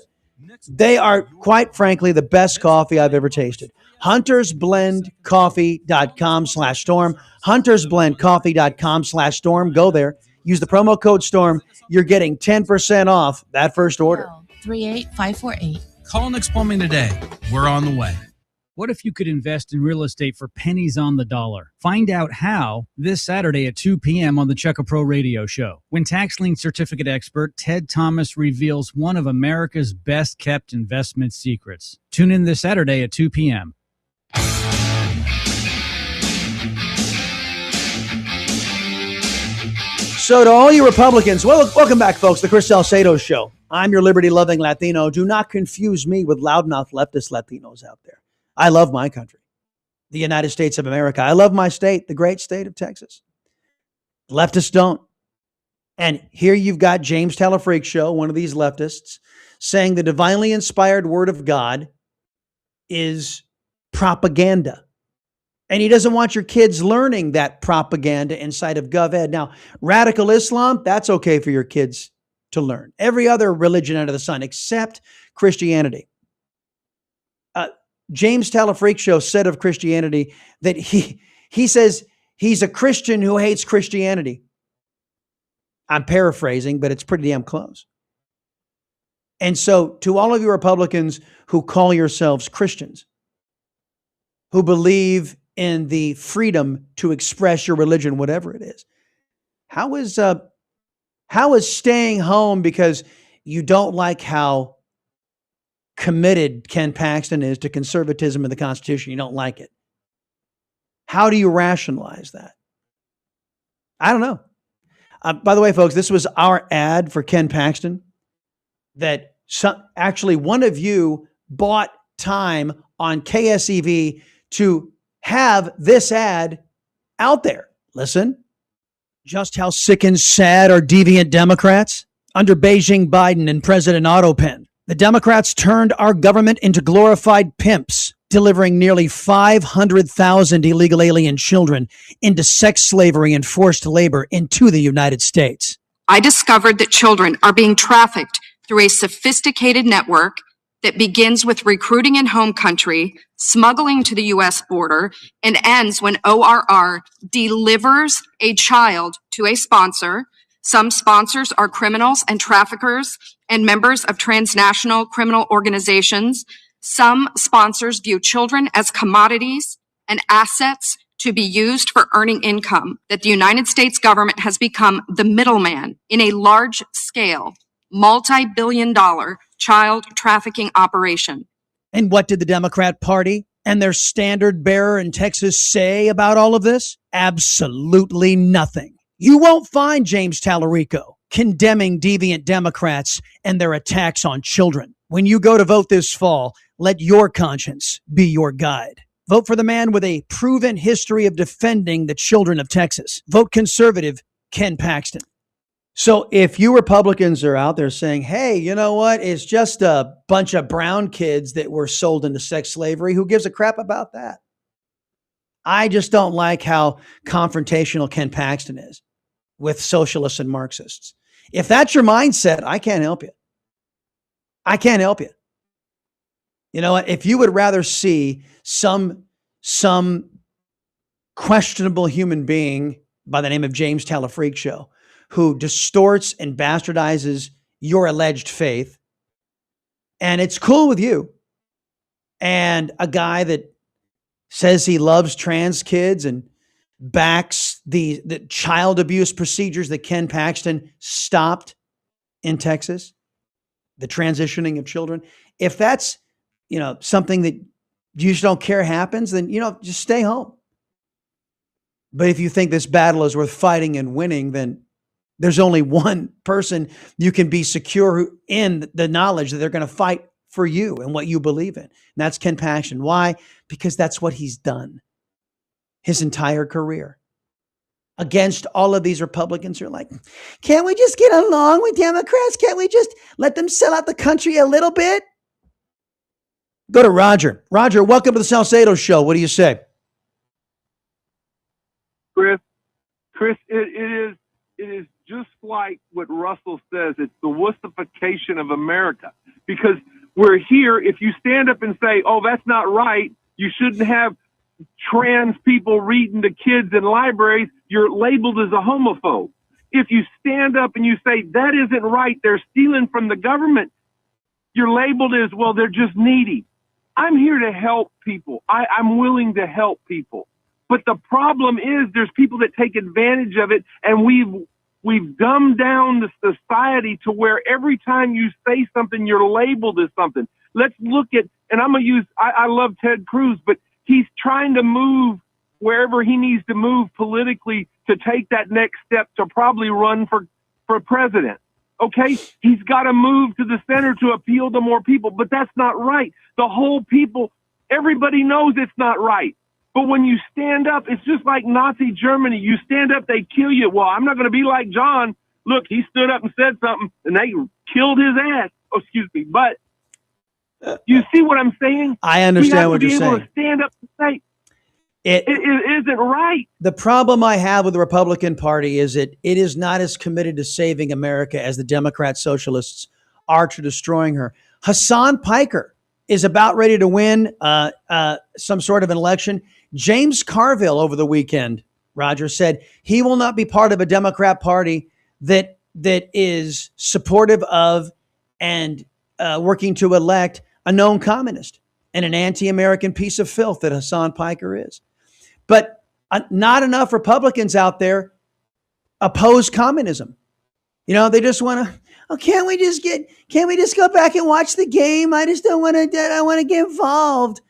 They are, quite frankly, the best coffee I've ever tasted. HuntersBlendCoffee.com/storm. HuntersBlendCoffee.com/storm. Go there. Use the promo code STORM. You're getting 10% off that first order. 38548. Call Nick's Plumbing today. We're on the way. What if you could invest in real estate for pennies on the dollar? Find out how this Saturday at 2 p.m. on the Check a Pro Radio Show, when tax lien certificate expert Ted Thomas reveals one of America's best kept investment secrets. Tune in this Saturday at 2 p.m. So to all you Republicans, well, welcome back, folks, the Chris Salcedo Show. I'm your liberty-loving Latino. Do not confuse me with loudmouth leftist Latinos out there. I love my country, the United States of America. I love my state, the great state of Texas. Leftists don't. And here you've got James Talafreak, one of these leftists, saying the divinely inspired word of God is propaganda. And he doesn't want your kids learning that propaganda inside of GovEd. Now, radical Islam, that's okay for your kids to learn. Every other religion under the sun except Christianity. James Talafreak said of Christianity that he says he's a Christian who hates Christianity. I'm paraphrasing, but it's pretty damn close. And so to all of you Republicans who call yourselves Christians, who believe in the freedom to express your religion, whatever it is, how is staying home because you don't like how committed Ken Paxton is to conservatism and the Constitution? You don't like it. How do you rationalize that? I don't know. By the way, folks, this was our ad for Ken Paxton that actually one of you bought time on KSEV to have this ad out there. Listen, just how sick and sad are deviant Democrats under Beijing Biden and President Otto Penn. The Democrats turned our government into glorified pimps, delivering nearly 500,000 illegal alien children into sex slavery and forced labor into the United States. I discovered that children are being trafficked through a sophisticated network that begins with recruiting in home country, smuggling to the U.S. border, and ends when ORR delivers a child to a sponsor. Some sponsors are criminals and traffickers and members of transnational criminal organizations. Some sponsors view children as commodities and assets to be used for earning income, that the United States government has become the middleman in a large scale multi-billion-dollar child trafficking operation. And what did the Democrat Party and their standard bearer in Texas say about all of this? Absolutely nothing. You won't find James Tallarico condemning deviant Democrats and their attacks on children. When you go to vote this fall, let your conscience be your guide. Vote for the man with a proven history of defending the children of Texas. Vote conservative Ken Paxton. So if you Republicans are out there saying, hey, you know what? It's just a bunch of brown kids that were sold into sex slavery. Who gives a crap about that? I just don't like how confrontational Ken Paxton is with socialists and Marxists. If that's your mindset, I can't help you. I can't help you. You know what? If you would rather see some questionable human being by the name of James Tallarico who distorts and bastardizes your alleged faith, and it's cool with you, and a guy that says he loves trans kids and backs the child abuse procedures that Ken Paxton stopped in Texas, the transitioning of children. If that's, something that you just don't care happens, then, just stay home. But if you think this battle is worth fighting and winning, then there's only one person you can be secure in the knowledge that they're going to fight for you and what you believe in. And that's Ken Paxton. Why? Because that's what he's done his entire career. Against all of these Republicans who are like, can't we just get along with Democrats? Can't we just let them sell out the country a little bit? Go to Roger. Roger, welcome to the Salcedo Show. What do you say? Chris, it is just like what Russell says. It's the wussification of America, because we're here. If you stand up and say, oh, that's not right, you shouldn't have trans people reading to kids in libraries, you're labeled as a homophobe. If you stand up and you say that isn't right, they're stealing from the government, you're labeled as, well, they're just needy. I'm here to help people. I'm willing to help people. But the problem is there's people that take advantage of it, and we've dumbed down the society to where every time you say something, you're labeled as something. Let's look at, and I'm going to use, I love Ted Cruz, but he's trying to move wherever he needs to move politically to take that next step to probably run for president. Okay? He's got to move to the center to appeal to more people, but that's not right. The whole people, everybody knows it's not right. But when you stand up, it's just like Nazi Germany. You stand up, they kill you. Well, I'm not going to be like John. Look, he stood up and said something, and they killed his ass. Oh, excuse me. But you see what I'm saying? I understand what you're saying. We have to be able to stand up and say, it isn't right. The problem I have with the Republican Party is that it is not as committed to saving America as the Democrat socialists are to destroying her. Hassan Piker is about ready to win some sort of an election. James Carville over the weekend, Roger, said he will not be part of a Democrat Party that is supportive of and working to elect a known communist and an anti-American piece of filth that Hassan Piker is. But not enough Republicans out there oppose communism. They just want to, can't we just go back and watch the game? I just don't want to, I want to get involved.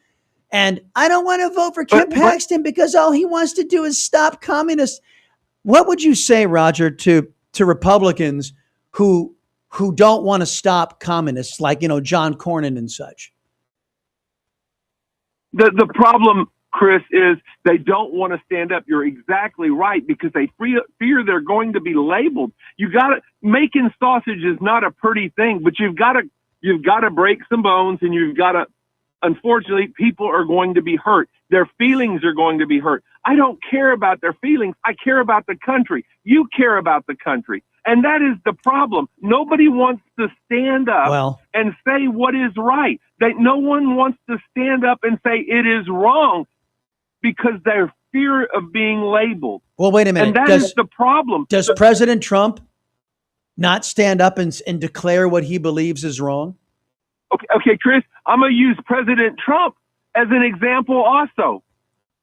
And I don't want to vote for Ken Paxton because all he wants to do is stop communists. What would you say, Roger, to Republicans who don't want to stop communists like, John Cornyn and such? The problem, Chris, is they don't want to stand up. You're exactly right, because they fear they're going to be labeled. Making sausage is not a pretty thing, but you've got to break some bones, and unfortunately, people are going to be hurt. Their feelings are going to be hurt. I don't care about their feelings. I care about the country. You care about the country. And that is the problem. Nobody wants to stand up and say what is right. No one wants to stand up and say it is wrong because they're fear of being labeled. Well, wait a minute. And that is the problem. Does President Trump not stand up and declare what he believes is wrong? Okay, Chris, I'm going to use President Trump as an example also.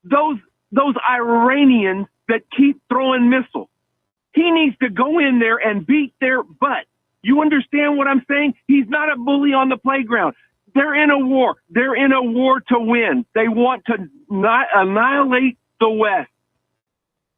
Those Iranians that keep throwing missiles, he needs to go in there and beat their butt. You understand what I'm saying? He's not a bully on the playground. They're in a war. They're in a war to win. They want to not annihilate the West.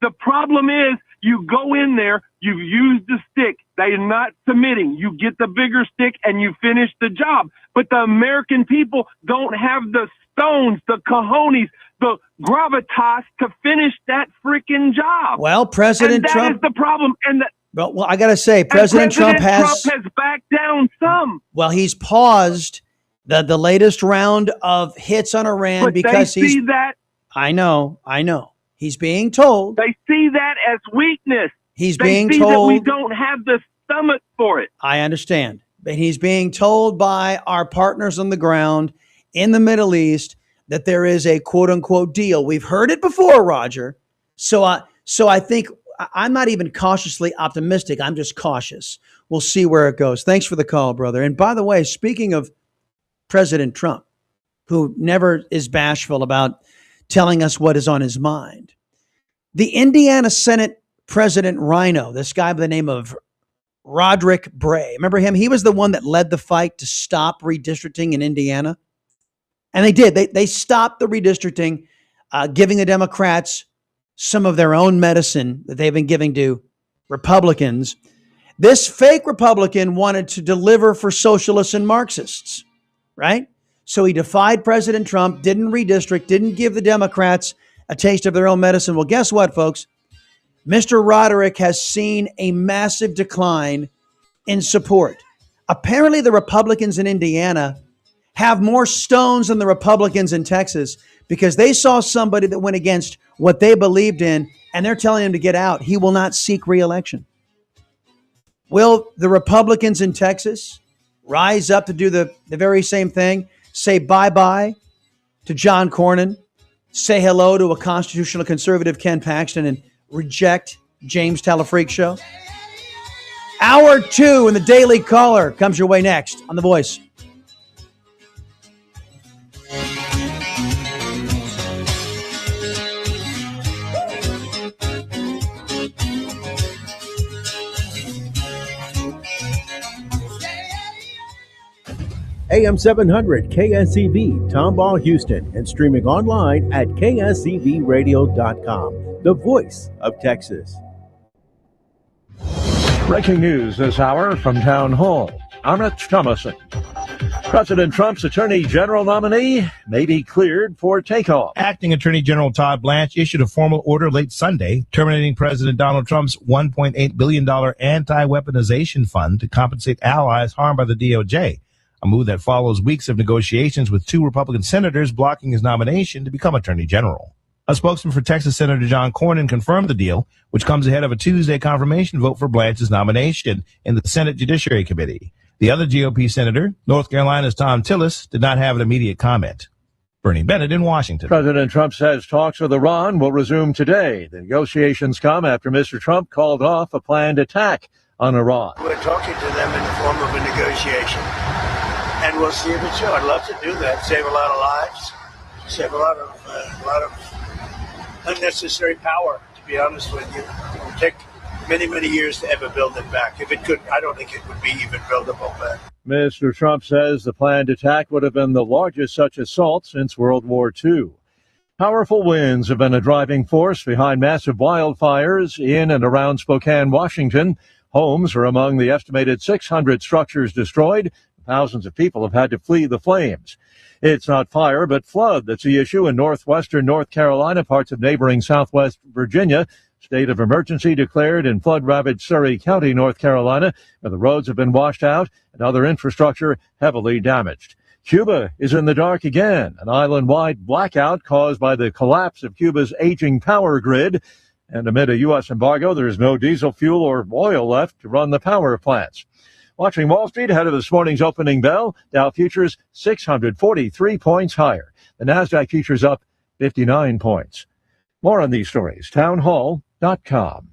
The problem is you go in there, you've used the stick. They're not submitting. You get the bigger stick and you finish the job. But the American people don't have the stones, the cojones, the gravitas to finish that freaking job. Well, President and Trump. that is the problem. And well, I got to say, President Trump has backed down some. Well, he's paused the latest round of hits on Iran But because they see that. I know. He's being told. They see that as weakness. He's they being see told. that we don't have the stomach for it. I understand. But he's being told by our partners on the ground in the Middle East that there is a quote unquote deal. We've heard it before, Roger. So I think I'm not even cautiously optimistic. I'm just cautious. We'll see where it goes. Thanks for the call, brother. And by the way, speaking of President Trump, who never is bashful about telling us what is on his mind, the Indiana Senate President Rhino, this guy by the name of Roderick Bray. Remember him? He was the one that led the fight to stop redistricting in Indiana. And they did. They stopped the redistricting, giving the Democrats some of their own medicine that they've been giving to Republicans. This fake Republican wanted to deliver for socialists and Marxists, right? So he defied President Trump, didn't redistrict, didn't give the Democrats a taste of their own medicine. Well, guess what, folks? Mr. Roderick has seen a massive decline in support. Apparently, the Republicans in Indiana have more stones than the Republicans in Texas because they saw somebody that went against what they believed in, and they're telling him to get out. He will not seek re-election. Will the Republicans in Texas rise up to do the very same thing? Say bye-bye to John Cornyn, say hello to a constitutional conservative Ken Paxton, and reject James Telefreak Show? Hour 2 in the Daily Caller comes your way next on The Voice. AM 700 KSEV, Tomball, Houston, and streaming online at ksevradio.com, the voice of Texas. Breaking news this hour from Town Hall. Amit Thomason. President Trump's Attorney General nominee may be cleared for takeoff. Acting Attorney General Todd Blanche issued a formal order late Sunday terminating President Donald Trump's $1.8 billion anti-weaponization fund to compensate allies harmed by the DOJ. A move that follows weeks of negotiations with 2 Republican senators blocking his nomination to become Attorney General. A spokesman for Texas Senator John Cornyn confirmed the deal, which comes ahead of a Tuesday confirmation vote for Blanche's nomination in the Senate Judiciary Committee. The other GOP senator, North Carolina's Thom Tillis, did not have an immediate comment. Bernie Bennett in Washington. President Trump says talks with Iran will resume today. The negotiations come after Mr. Trump called off a planned attack on Iran. We're talking to them in the form of a negotiation. And we'll see if it's true. I'd love to do that. Save a lot of lives. Save a lot of unnecessary power, to be honest with you. It will take many, many years to ever build it back. If it could, I don't think it would be even buildable back. Mr. Trump says the planned attack would have been the largest such assault since World War II. Powerful winds have been a driving force behind massive wildfires in and around Spokane, Washington. Homes are among the estimated 600 structures destroyed. Thousands of people have had to flee the flames. It's not fire, but flood that's the issue in northwestern North Carolina, parts of neighboring southwest Virginia. State of emergency declared in flood-ravaged Surry County, North Carolina, where the roads have been washed out and other infrastructure heavily damaged. Cuba is in the dark again, an island-wide blackout caused by the collapse of Cuba's aging power grid. And amid a U.S. embargo, there is no diesel fuel or oil left to run the power plants. Watching Wall Street ahead of this morning's opening bell, Dow futures 643 points higher. The NASDAQ futures up 59 points. More on these stories, townhall.com.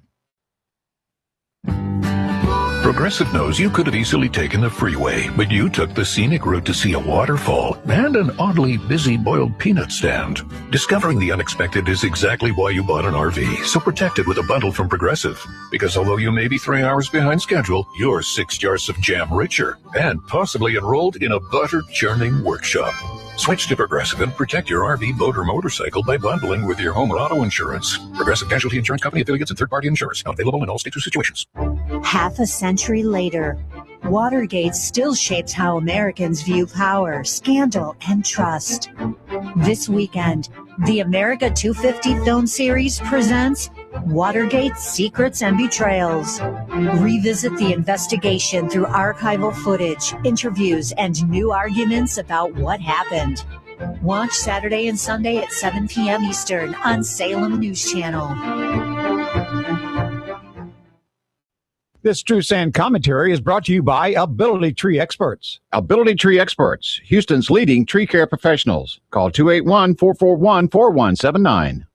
Progressive knows you could have easily taken the freeway, but you took the scenic route to see a waterfall and an oddly busy boiled peanut stand. Discovering the unexpected is exactly why you bought an RV, so protect it with a bundle from Progressive. Because although you may be 3 hours behind schedule, you're 6 jars of jam richer and possibly enrolled in a butter-churning workshop. Switch to Progressive and protect your RV, boat, or motorcycle by bundling with your home or auto insurance. Progressive Casualty Insurance Company, affiliates, and third-party insurers. Not available in all states or situations. Half a century later, Watergate still shapes how Americans view power, scandal, and trust. This weekend, the America 250 film series presents Watergate Secrets and Betrayals. Revisit the investigation through archival footage, interviews, and new arguments about what happened. Watch Saturday and Sunday at 7 p.m. Eastern on Salem News Channel. This True Sand commentary is brought to you by Ability Tree Experts. Ability Tree Experts, Houston's leading tree care professionals. Call 281-441-4179.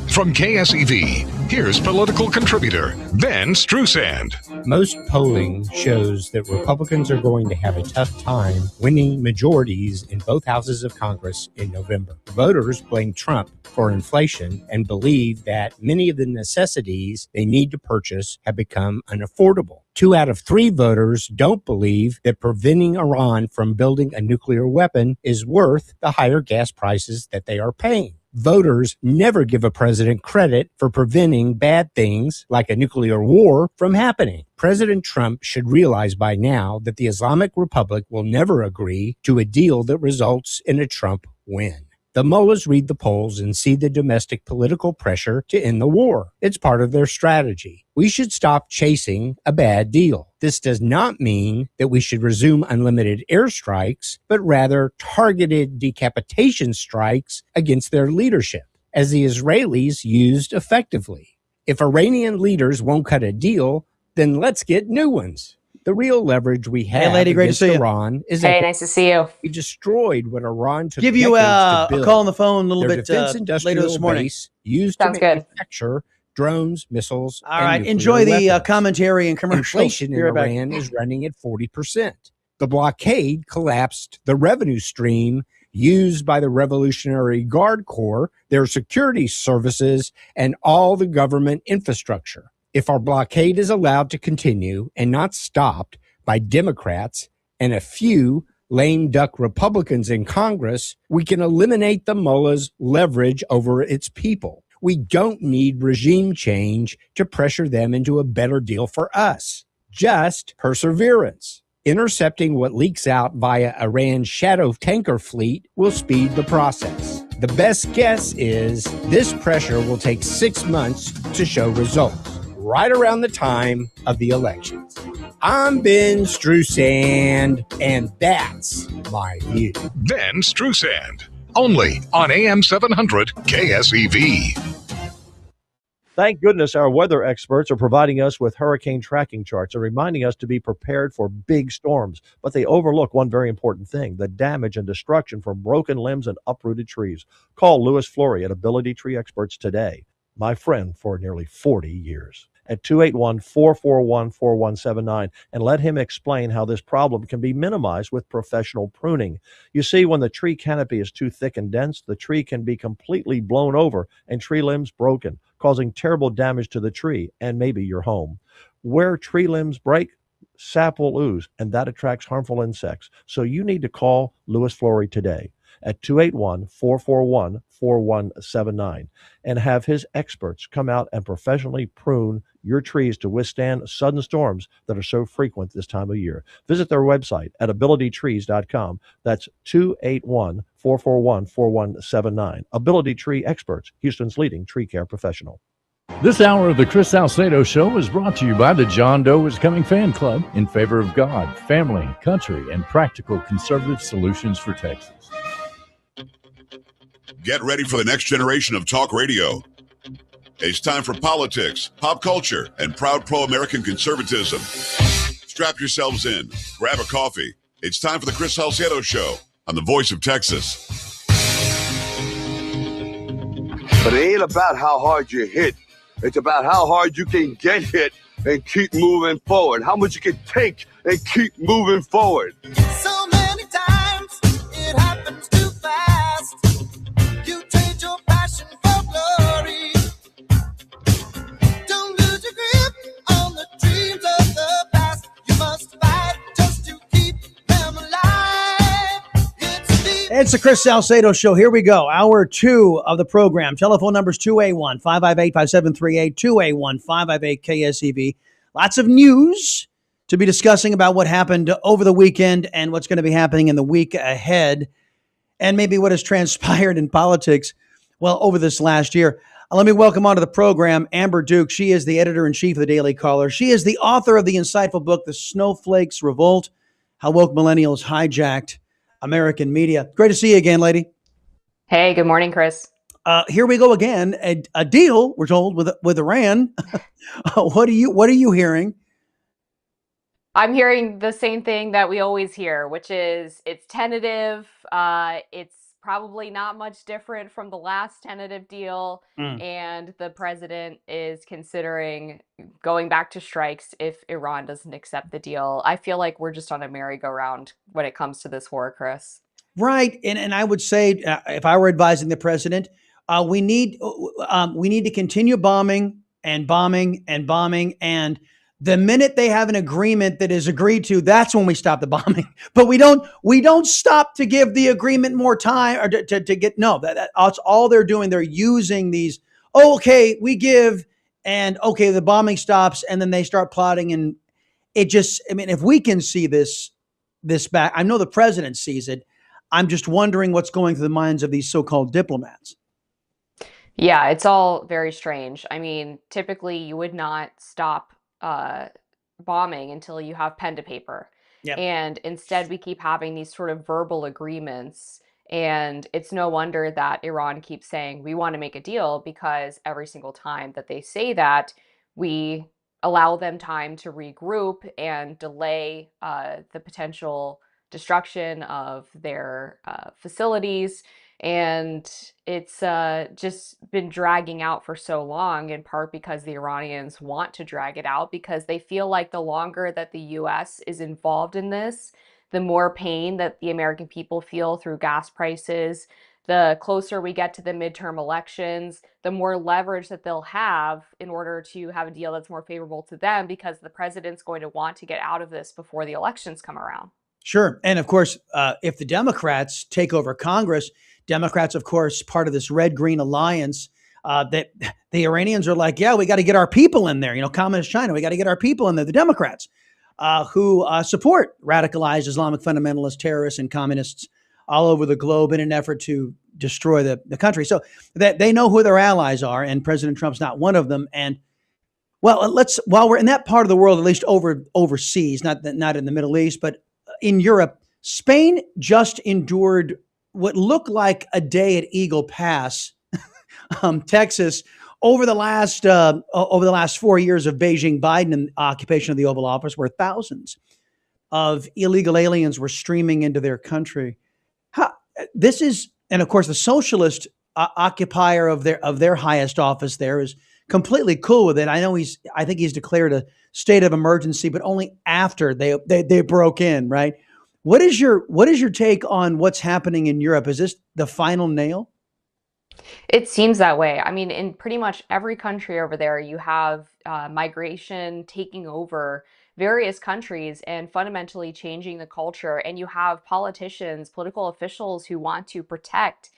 From KSEV, here's political contributor Ben Strusand. Most polling shows that Republicans are going to have a tough time winning majorities in both houses of Congress in November. Voters blame Trump for inflation and believe that many of the necessities they need to purchase have become unaffordable. 2 out of 3 voters don't believe that preventing Iran from building a nuclear weapon is worth the higher gas prices that they are paying. Voters never give a president credit for preventing bad things like a nuclear war from happening. President Trump should realize by now that the Islamic Republic will never agree to a deal that results in a Trump win. The mullahs read the polls and see the domestic political pressure to end the war. It's part of their strategy. We should stop chasing a bad deal. This does not mean that we should resume unlimited airstrikes, but rather targeted decapitation strikes against their leadership, as the Israelis used effectively. If Iranian leaders won't cut a deal, then let's get new ones. The real leverage we have against Iran is that nice to see you. We destroyed what Iran took Give you decades to a build. call on the phone a little Their bit defense later industrial this morning. base used Sounds to good. manufacture drones, missiles, All and right, nuclear enjoy the weapons. commentary and commercials. Inflation in Be right back. Iran is running at 40%. The blockade collapsed the revenue stream used by the Revolutionary Guard Corps, their security services, and all the government infrastructure. If our blockade is allowed to continue and not stopped by Democrats and a few lame duck Republicans in Congress, we can eliminate the mullah's leverage over its people. We don't need regime change to pressure them into a better deal for us. Just perseverance. Intercepting what leaks out via Iran's shadow tanker fleet will speed the process. The best guess is this pressure will take 6 months to show results, right around the time of the elections. I'm Ben Strusand, and that's my view. Ben Strusand, only on AM 700 KSEV. Thank goodness our weather experts are providing us with hurricane tracking charts and reminding us to be prepared for big storms. But they overlook one very important thing, the damage and destruction from broken limbs and uprooted trees. Call Louis Flory at Ability Tree Experts today, my friend for nearly 40 years, at 281-441-4179, and let him explain how this problem can be minimized with professional pruning. You see, when the tree canopy is too thick and dense, the tree can be completely blown over and tree limbs broken, causing terrible damage to the tree and maybe your home. Where tree limbs break, sap will ooze, and that attracts harmful insects. So you need to call Louis Flory today at 281-441-4179 and have his experts come out and professionally prune your trees to withstand sudden storms that are so frequent this time of year. Visit their website at abilitytrees.com. That's 281-441-4179. Ability Tree Experts, Houston's leading tree care professional. This hour of the Chris Salcedo Show is brought to you by the John Doe is Coming fan club in favor of God, family, country, and practical conservative solutions for Texas. Get ready for the next generation of talk radio. It's time for politics, pop culture, and proud pro-American conservatism. Strap yourselves in, grab a coffee. It's time for the Chris Salcedo Show on the Voice of Texas. But it ain't about how hard you hit. It's about how hard you can get hit and keep moving forward. How much you can take and keep moving forward. So many times it happens too fast. You trade your passion for glory. Don't lose your grip on the dreams of the past. You must fight just to keep them alive. It's the Chris Salcedo Show. Here we go. Hour 2 of the program. Telephone numbers 281-558-5738, 281-558-KSEV. Lots of news to be discussing about what happened over the weekend and what's going to be happening in the week ahead, and maybe what has transpired in politics, well, over this last year. Let me welcome onto the program Amber Duke. She is the editor-in-chief of the Daily Caller. She is the author of the insightful book, The Snowflakes Revolt, How Woke Millennials Hijacked American Media. Great to see you again, lady. Hey, good morning, Chris. Here we go again. A deal, we're told, with Iran. What are you hearing? I'm hearing the same thing that we always hear, which is it's tentative. It's probably not much different from the last tentative deal. And the president is considering going back to strikes if Iran doesn't accept the deal. I feel like we're just on a merry-go-round when it comes to this war, Chris. Right. And I would say, if I were advising the president, we need to continue bombing and bombing and bombing. And the minute they have an agreement that is agreed to, that's when we stop the bombing. But we don't stop to give the agreement more time or to get, no, that's all they're doing. They're using these, okay, we give, and okay, the bombing stops, and then they start plotting. And it just, I mean, if we can see this back, I know the president sees it. I'm just wondering what's going through the minds of these so-called diplomats. Yeah, it's all very strange. I mean, typically you would not stop bombing until you have pen to paper. Yep. And instead we keep having these sort of verbal agreements. And it's no wonder that Iran keeps saying, we want to make a deal, because every single time that they say that, we allow them time to regroup and delay the potential destruction of their facilities. And it's just been dragging out for so long, in part because the Iranians want to drag it out, because they feel like the longer that the U.S. is involved in this, the more pain that the American people feel through gas prices. The closer we get to the midterm elections, the more leverage that they'll have in order to have a deal that's more favorable to them, because the president's going to want to get out of this before the elections come around. Sure. And of course, if the Democrats take over Congress, Democrats, of course, part of this red-green alliance, that the Iranians are like, yeah, we got to get our people in there. You know, communist China, we got to get our people in there. The Democrats who support radicalized Islamic fundamentalist terrorists and communists all over the globe in an effort to destroy the country. So that they know who their allies are, and President Trump's not one of them. And well, while we're in that part of the world, at least overseas, not in the Middle East, but in Europe, Spain just endured what looked like a day at Eagle Pass, Texas, over the last 4 years of Beijing Biden occupation of the Oval Office, where thousands of illegal aliens were streaming into their country. And of course, the socialist occupier of their highest office there is completely cool with it. I think he's declared a state of emergency, but only after they broke in, right? What is your take on what's happening in Europe? Is this the final nail? It seems that way. I mean, in pretty much every country over there, you have migration taking over various countries and fundamentally changing the culture. And you have politicians, political officials who want to protect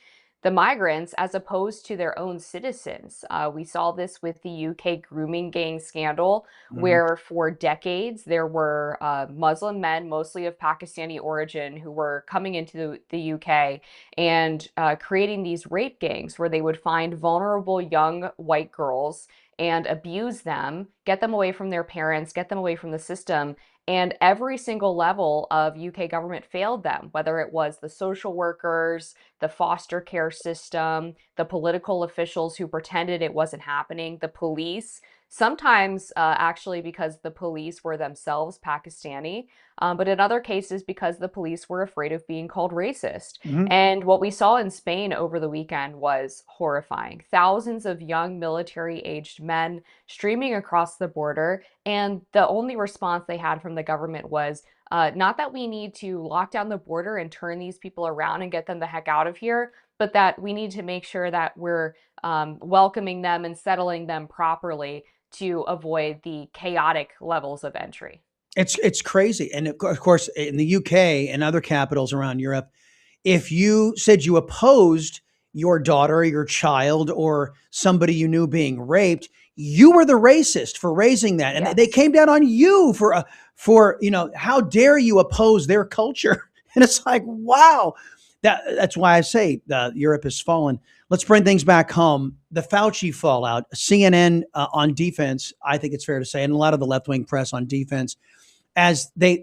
the migrants as opposed to their own citizens. We saw this with the UK grooming gang scandal, where for decades there were Muslim men, mostly of Pakistani origin, who were coming into the UK and creating these rape gangs where they would find vulnerable young white girls and abuse them, get them away from their parents, get them away from the system. And every single level of UK government failed them, whether it was the social workers, the foster care system, the political officials who pretended it wasn't happening, the police. sometimes actually because the police were themselves Pakistani, but in other cases because the police were afraid of being called racist. And what we saw in Spain over the weekend was horrifying. Thousands of young military-aged men streaming across the border, and the only response they had from the government was, not that we need to lock down the border and turn these people around and get them the heck out of here, but that we need to make sure that we're welcoming them and settling them properly to avoid the chaotic levels of entry. It's crazy. And of course, in the UK and other capitals around Europe, if you said you opposed your daughter or your child or somebody you knew being raped, you were the racist for raising that. And they came down on you for, you know, how dare you oppose their culture? And it's like, wow. That's why I say Europe has fallen. Let's bring things back home. The Fauci fallout, CNN on defense, I think it's fair to say, and a lot of the left-wing press on defense, as they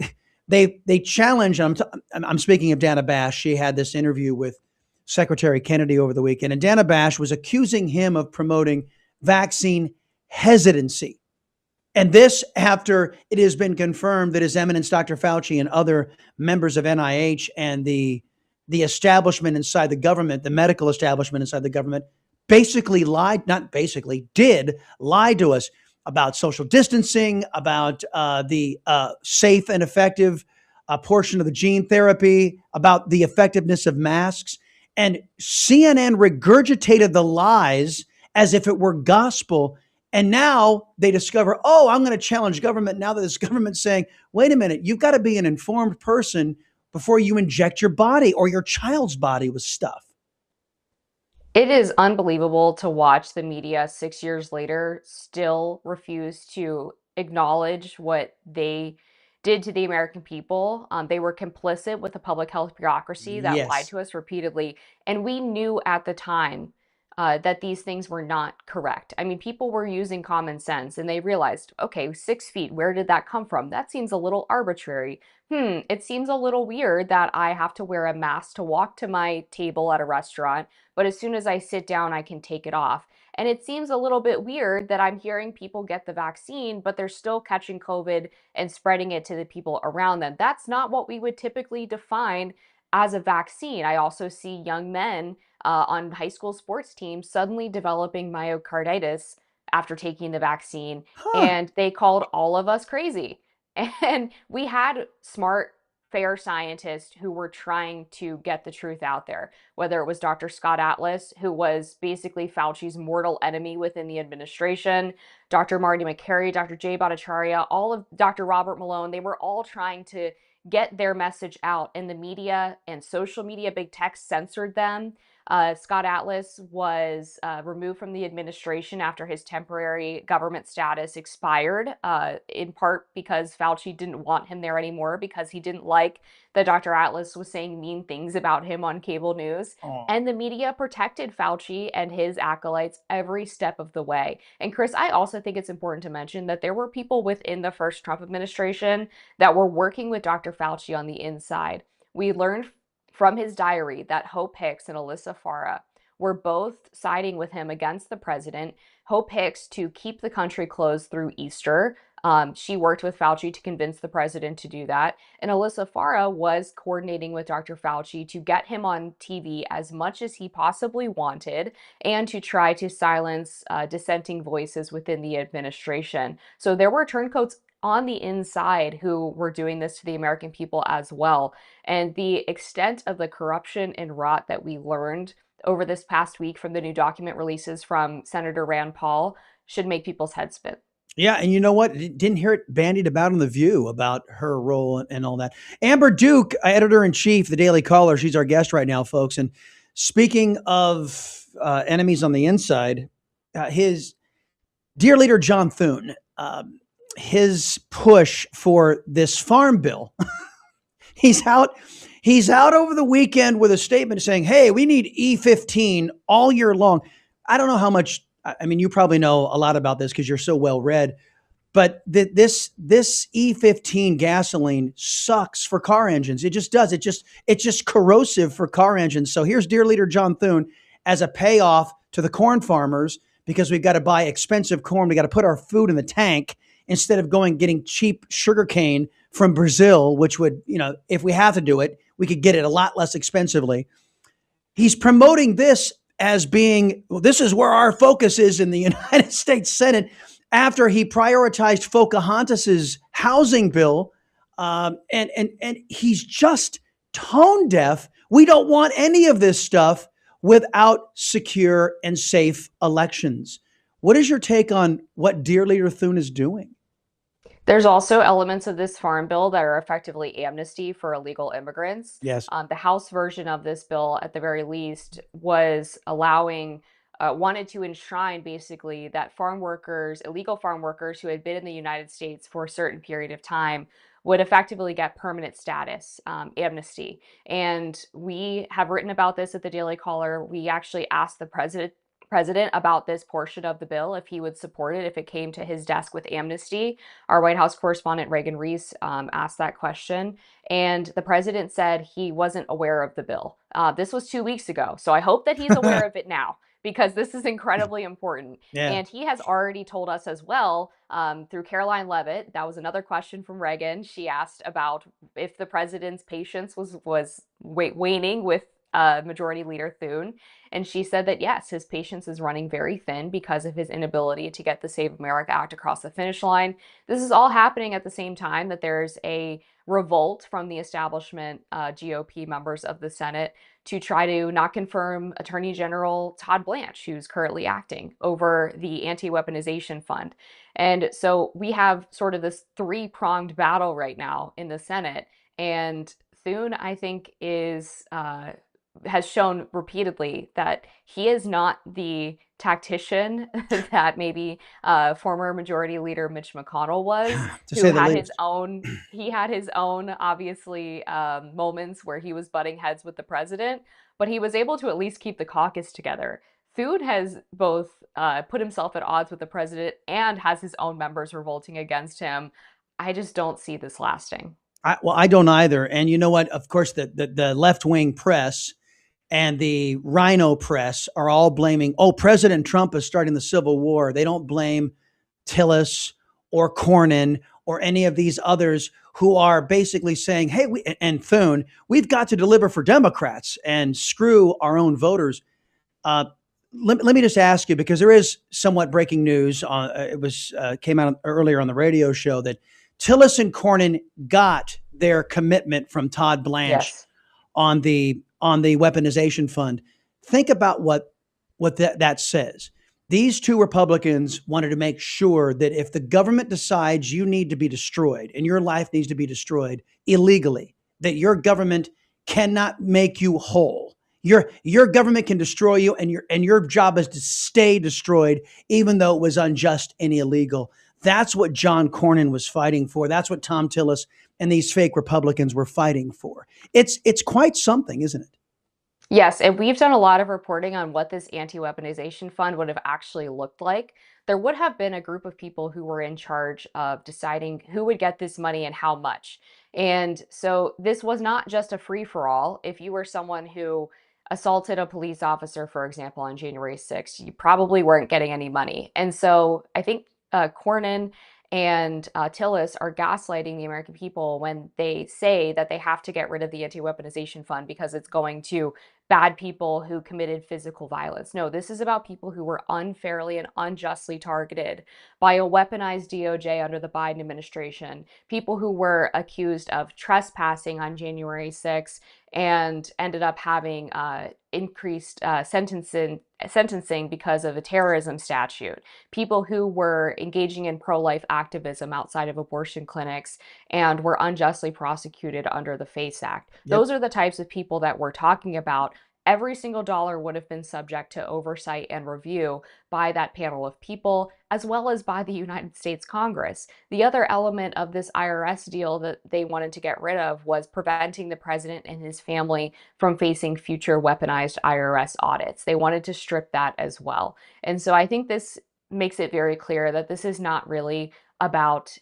challenge. I'm speaking of Dana Bash. She had this interview with Secretary Kennedy over the weekend, and Dana Bash was accusing him of promoting vaccine hesitancy. And this after it has been confirmed that His Eminence Dr. Fauci and other members of NIH and the establishment inside the government, the medical establishment inside the government, did lie to us about social distancing, about the safe and effective portion of the gene therapy, about the effectiveness of masks. And CNN regurgitated the lies as if it were gospel. And now they discover, oh, I'm going to challenge government now that this government's saying, wait a minute, you've got to be an informed person before you inject your body or your child's body with stuff. It is unbelievable to watch the media 6 years later still refuse to acknowledge what they did to the American people. They were complicit with the public health bureaucracy that lied to us repeatedly. And we knew at the time that these things were not correct. I mean, people were using common sense and they realized, okay, 6 feet, where did that come from? That seems a little arbitrary. It seems a little weird that I have to wear a mask to walk to my table at a restaurant, but as soon as I sit down, I can take it off. And it seems a little bit weird that I'm hearing people get the vaccine, but they're still catching COVID and spreading it to the people around them. That's not what we would typically define as a vaccine. I also see young men on high school sports teams suddenly developing myocarditis after taking the vaccine, and they called all of us crazy. And we had smart, fair scientists who were trying to get the truth out there, whether it was Dr. Scott Atlas, who was basically Fauci's mortal enemy within the administration, Dr. Marty Makary, Dr. Jay Bhattacharya, all of Dr. Robert Malone. They were all trying to get their message out, and the media and social media, big tech, censored them. Scott Atlas was removed from the administration after his temporary government status expired, in part because Fauci didn't want him there anymore, because he didn't like that Dr. Atlas was saying mean things about him on cable news. And the media protected Fauci and his acolytes every step of the way. And Chris, I also think it's important to mention that there were people within the first Trump administration that were working with Dr. Fauci on the inside. We learned from his diary that Hope Hicks and Alyssa Farah were both siding with him against the president. Hope Hicks to keep the country closed through Easter. She worked with Fauci to convince the president to do that. And Alyssa Farah was coordinating with Dr. Fauci to get him on TV as much as he possibly wanted and to try to silence dissenting voices within the administration. So there were turncoats on the inside who were doing this to the American people as well. And the extent of the corruption and rot that we learned over this past week from the new document releases from Senator Rand Paul should make people's heads spin. Yeah, and you know what? Didn't hear it bandied about on The View about her role and all that. Amber Duke, editor-in-chief, The Daily Caller, she's our guest right now, folks. And speaking of enemies on the inside, his dear leader, John Thune, his push for this farm bill. He's out over the weekend with a statement saying, hey, we need E15 all year long. I don't know how much, I mean, you probably know a lot about this because you're so well read, but this E15 gasoline sucks for car engines. It just does. It's just corrosive for car engines. So here's dear leader John Thune as a payoff to the corn farmers, because we've got to buy expensive corn. We got to put our food in the tank instead of getting cheap sugarcane from Brazil, which would, if we have to do it, we could get it a lot less expensively. He's promoting this as being, this is where our focus is in the United States Senate, after he prioritized Pocahontas's housing bill. And he's just tone deaf. We don't want any of this stuff without secure and safe elections. What is your take on what Dear Leader Thune is doing? There's also elements of this farm bill that are effectively amnesty for illegal immigrants. Yes. The House version of this bill, at the very least, was wanted to enshrine basically that illegal farm workers who had been in the United States for a certain period of time would effectively get permanent status, amnesty. And we have written about this at the Daily Caller. We actually asked the president about this portion of the bill, if he would support it, if it came to his desk with amnesty. Our White House correspondent, Reagan Reese, asked that question. And the president said he wasn't aware of the bill. This was 2 weeks ago. So I hope that he's aware of it now, because this is incredibly important. Yeah. And he has already told us as well, through Caroline Leavitt. That was another question from Reagan. She asked about if the president's patience was waning with Majority Leader Thune. And she said that yes, his patience is running very thin because of his inability to get the Save America Act across the finish line. This is all happening at the same time that there's a revolt from the establishment GOP members of the Senate to try to not confirm Attorney General Todd Blanche, who's currently acting over the anti-weaponization fund. And so we have sort of this three-pronged battle right now in the Senate. And Thune, I think, has shown repeatedly that he is not the tactician that maybe former Majority Leader Mitch McConnell was, who had his own obviously moments where he was butting heads with the president, but he was able to at least keep the caucus together. Thune has both put himself at odds with the president and has his own members revolting against him. I just don't see this lasting. I don't either. And you know what? Of course, the left-wing press and the Rhino press are all blaming, President Trump is starting the Civil War. They don't blame Tillis or Cornyn or any of these others who are basically saying, hey, and Thune, we've got to deliver for Democrats and screw our own voters. Let me just ask you, because there is somewhat breaking news. Came out earlier on the radio show that Tillis and Cornyn got their commitment from Todd Blanche on the weaponization fund. Think about what that says. These two Republicans wanted to make sure that if the government decides you need to be destroyed and your life needs to be destroyed illegally, that your government cannot make you whole. Your government can destroy you, and your job is to stay destroyed, even though it was unjust and illegal. That's what John Cornyn was fighting for. That's what Tom Tillis and these fake Republicans were fighting for. It's quite something, isn't it? Yes, and we've done a lot of reporting on what this anti-weaponization fund would have actually looked like. There would have been a group of people who were in charge of deciding who would get this money and how much. And so this was not just a free-for-all. If you were someone who assaulted a police officer, for example, on January 6th, you probably weren't getting any money. And so I think Cornyn and Tillis are gaslighting the American people when they say that they have to get rid of the anti-weaponization fund because it's going to bad people who committed physical violence. No, this is about people who were unfairly and unjustly targeted by a weaponized DOJ under the Biden administration, people who were accused of trespassing on January 6th and ended up having increased sentencing because of a terrorism statute, people who were engaging in pro-life activism outside of abortion clinics and were unjustly prosecuted under the FACE Act. Yep. Those are the types of people that we're talking about. Every single dollar would have been subject to oversight and review by that panel of people, as well as by the United States Congress. The other element of this IRS deal that they wanted to get rid of was preventing the president and his family from facing future weaponized IRS audits. They wanted to strip that as well. And so I think this makes it very clear that this is not really about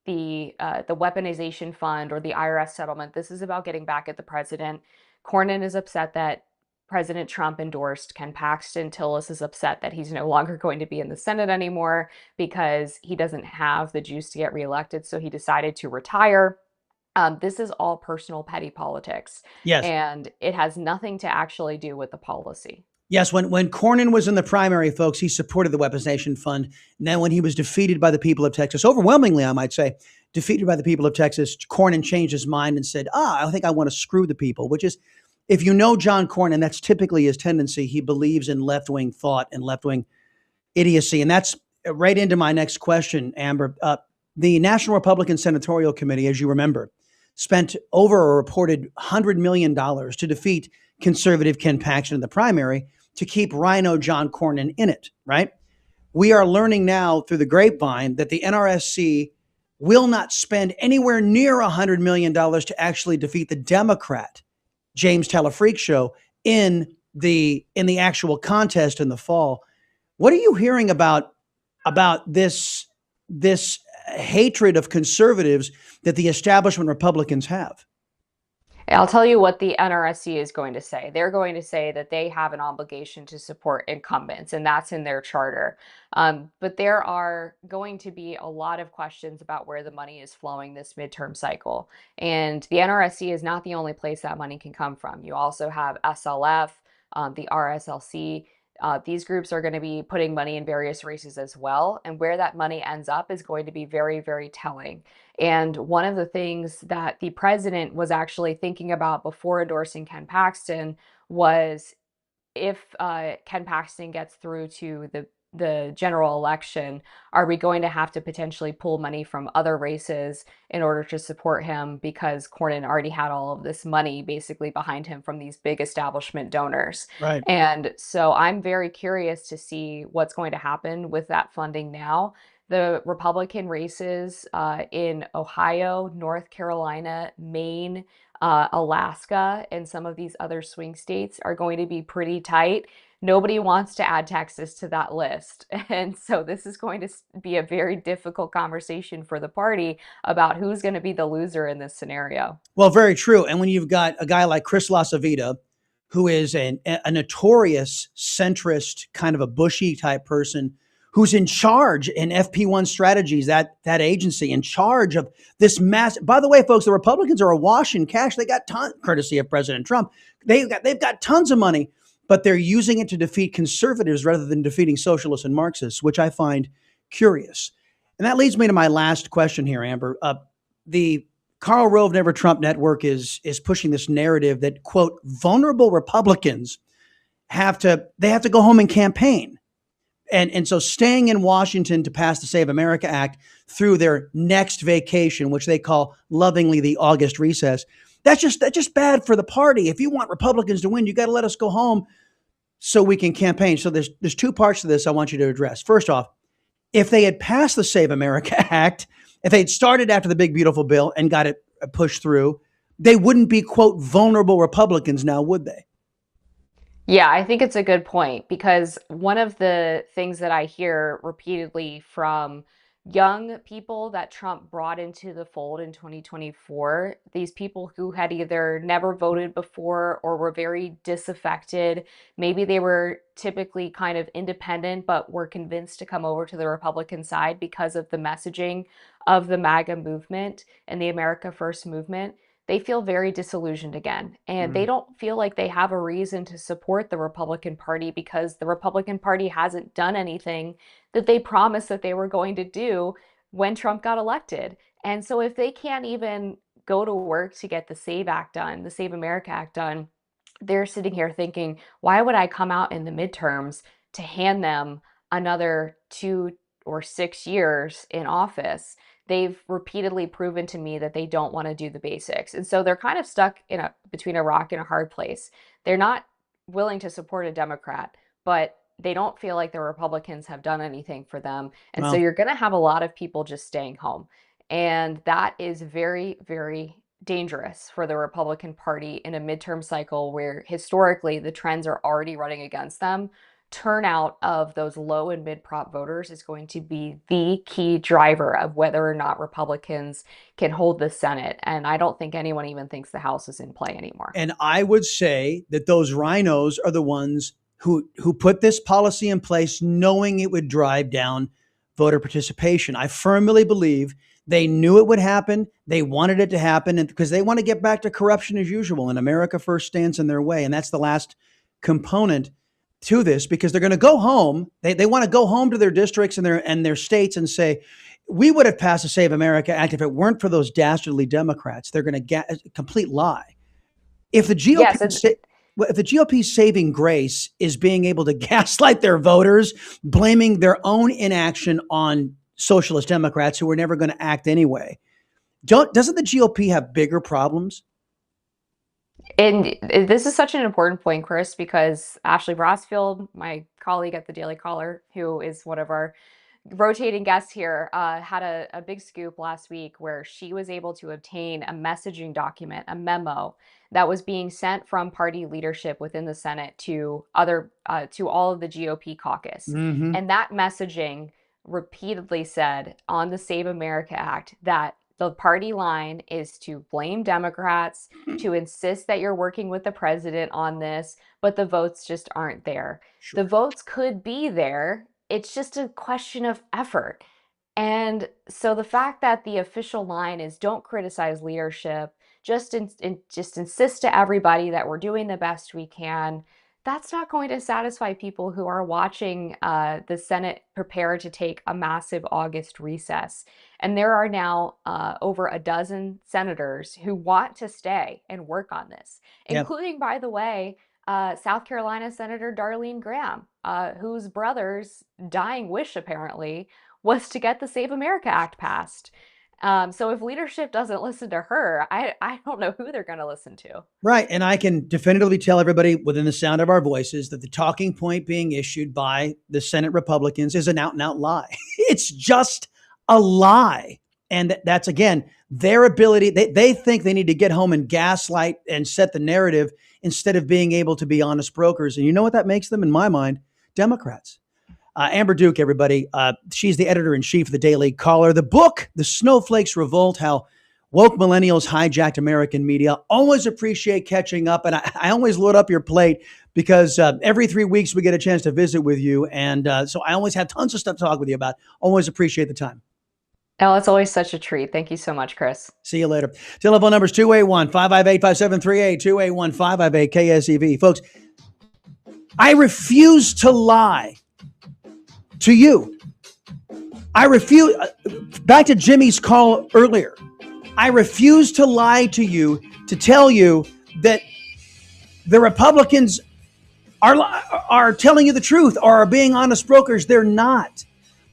the weaponization fund or the IRS settlement. This is about getting back at the president. Cornyn is upset that President Trump endorsed Ken Paxton. Tillis is upset that he's no longer going to be in the Senate anymore because he doesn't have the juice to get reelected, so he decided to retire. This is all personal petty politics. Yes. And it has nothing to actually do with the policy. Yes, when Cornyn was in the primary, folks, he supported the Weaponization Fund. And then when he was defeated by the people of Texas, overwhelmingly, I might say, defeated by the people of Texas, Cornyn changed his mind and said, I think I want to screw the people, which is, if you know John Cornyn, that's typically his tendency. He believes in left-wing thought and left-wing idiocy. And that's right into my next question, Amber. The National Republican Senatorial Committee, as you remember, spent over a reported $100 million to defeat conservative Ken Paxton in the primary to keep Rhino John Cornyn in it, right? We are learning now through the grapevine that the NRSC will not spend anywhere near $100 million to actually defeat the Democrat, James Telefreak Show, in the actual contest in the fall. What are you hearing about this hatred of conservatives that the establishment Republicans have? I'll tell you what the NRSC is going to say. They're going to say that they have an obligation to support incumbents, and that's in their charter. But there are going to be a lot of questions about where the money is flowing this midterm cycle. And the NRSC is not the only place that money can come from. You also have SLF, the RSLC. These groups are going to be putting money in various races as well. And where that money ends up is going to be very, very telling. And one of the things that the president was actually thinking about before endorsing Ken Paxton was, if Ken Paxton gets through to the general election, are we going to have to potentially pull money from other races in order to support him, because Cornyn already had all of this money basically behind him from these big establishment donors. Right. And so I'm very curious to see what's going to happen with that funding now. The Republican races in Ohio, North Carolina, Maine, Alaska, and some of these other swing states are going to be pretty tight. Nobody wants to add Texas to that list. And so this is going to be a very difficult conversation for the party about who's going to be the loser in this scenario. Well, very true. And when you've got a guy like Chris LaCivita, who is a notorious centrist, kind of a Bushy type person, who's in charge in FP1 Strategies, that agency, in charge of this massive. By the way, folks, the Republicans are awash in cash. They got courtesy of President Trump. They've got tons of money, but they're using it to defeat conservatives rather than defeating socialists and Marxists, which I find curious. And that leads me to my last question here, Amber. The Karl Rove Never Trump Network is pushing this narrative that, quote, vulnerable Republicans have to go home and campaign. And so staying in Washington to pass the Save America Act through their next vacation, which they call lovingly the August recess, that's just bad for the party. If you want Republicans to win, you got to let us go home so we can campaign. So there's two parts to this I want you to address. First off, if they had passed the Save America Act, if they'd started after the big, beautiful bill and got it pushed through, they wouldn't be, quote, vulnerable Republicans now, would they? Yeah, I think it's a good point, because one of the things that I hear repeatedly from young people that Trump brought into the fold in 2024, these people who had either never voted before or were very disaffected, maybe they were typically kind of independent but were convinced to come over to the Republican side because of the messaging of the MAGA movement and the America First movement. They feel very disillusioned again, and they don't feel like they have a reason to support the Republican Party because the Republican Party hasn't done anything that they promised that they were going to do when Trump got elected. And so if they can't even go to work to get the SAVE Act done, the Save America Act done, they're sitting here thinking, why would I come out in the midterms to hand them another 2 or 6 years in office? They've repeatedly proven to me that they don't want to do the basics. And so they're kind of stuck between a rock and a hard place. They're not willing to support a Democrat, but they don't feel like the Republicans have done anything for them. And so you're going to have a lot of people just staying home. And that is very, very dangerous for the Republican Party in a midterm cycle where historically the trends are already running against them. turnout of those low and mid prop voters is going to be the key driver of whether or not Republicans can hold the Senate. And I don't think anyone even thinks the House is in play anymore. And I would say that those rhinos are the ones who put this policy in place knowing it would drive down voter participation. I firmly believe they knew it would happen. They wanted it to happen, and because they want to get back to corruption as usual, and America First stands in their way. And that's the last component to this, because they're going to go home. They want to go home to their districts and their states and say, we would have passed the Save America Act if it weren't for those dastardly Democrats. They're going to get a complete lie. If the GOP, if the GOP's saving grace is being able to gaslight their voters, blaming their own inaction on socialist Democrats who are never going to act anyway, doesn't the GOP have bigger problems? And this is such an important point, Chris, because Ashley Brasfield, my colleague at the Daily Caller, who is one of our rotating guests here, had a big scoop last week where she was able to obtain a messaging document, a memo that was being sent from party leadership within the Senate to all of the GOP caucus. Mm-hmm. And that messaging repeatedly said on the Save America Act that the party line is to blame Democrats, to insist that you're working with the president on this, but the votes just aren't there. Sure. The votes could be there. It's just a question of effort. And so the fact that the official line is don't criticize leadership, just insist to everybody that we're doing the best we can, that's not going to satisfy people who are watching the Senate prepare to take a massive August recess. And there are now over a dozen senators who want to stay and work on this, including, by the way, South Carolina Senator Darlene Graham, whose brother's dying wish, apparently, was to get the Save America Act passed. So if leadership doesn't listen to her, I don't know who they're going to listen to. Right. And I can definitively tell everybody within the sound of our voices that the talking point being issued by the Senate Republicans is an out and out lie. It's just a lie. And that's, again, their ability. They think they need to get home and gaslight and set the narrative instead of being able to be honest brokers. And you know what that makes them, in my mind? Democrats. Amber Duke, everybody. She's the editor-in-chief of the Daily Caller. The book, The Snowflakes Revolt, How Woke Millennials Hijacked American Media. Always appreciate catching up. And I always load up your plate because every 3 weeks we get a chance to visit with you. And so I always have tons of stuff to talk with you about. Always appreciate the time. Oh, it's always such a treat. Thank you so much, Chris. See you later. Telephone number is 281-558-5738, 281-558-KSEV. Folks, I refuse to lie to you. I refuse. Back to Jimmy's call earlier. I refuse to lie to you, to tell you that the Republicans are telling you the truth or are being honest brokers. They're not.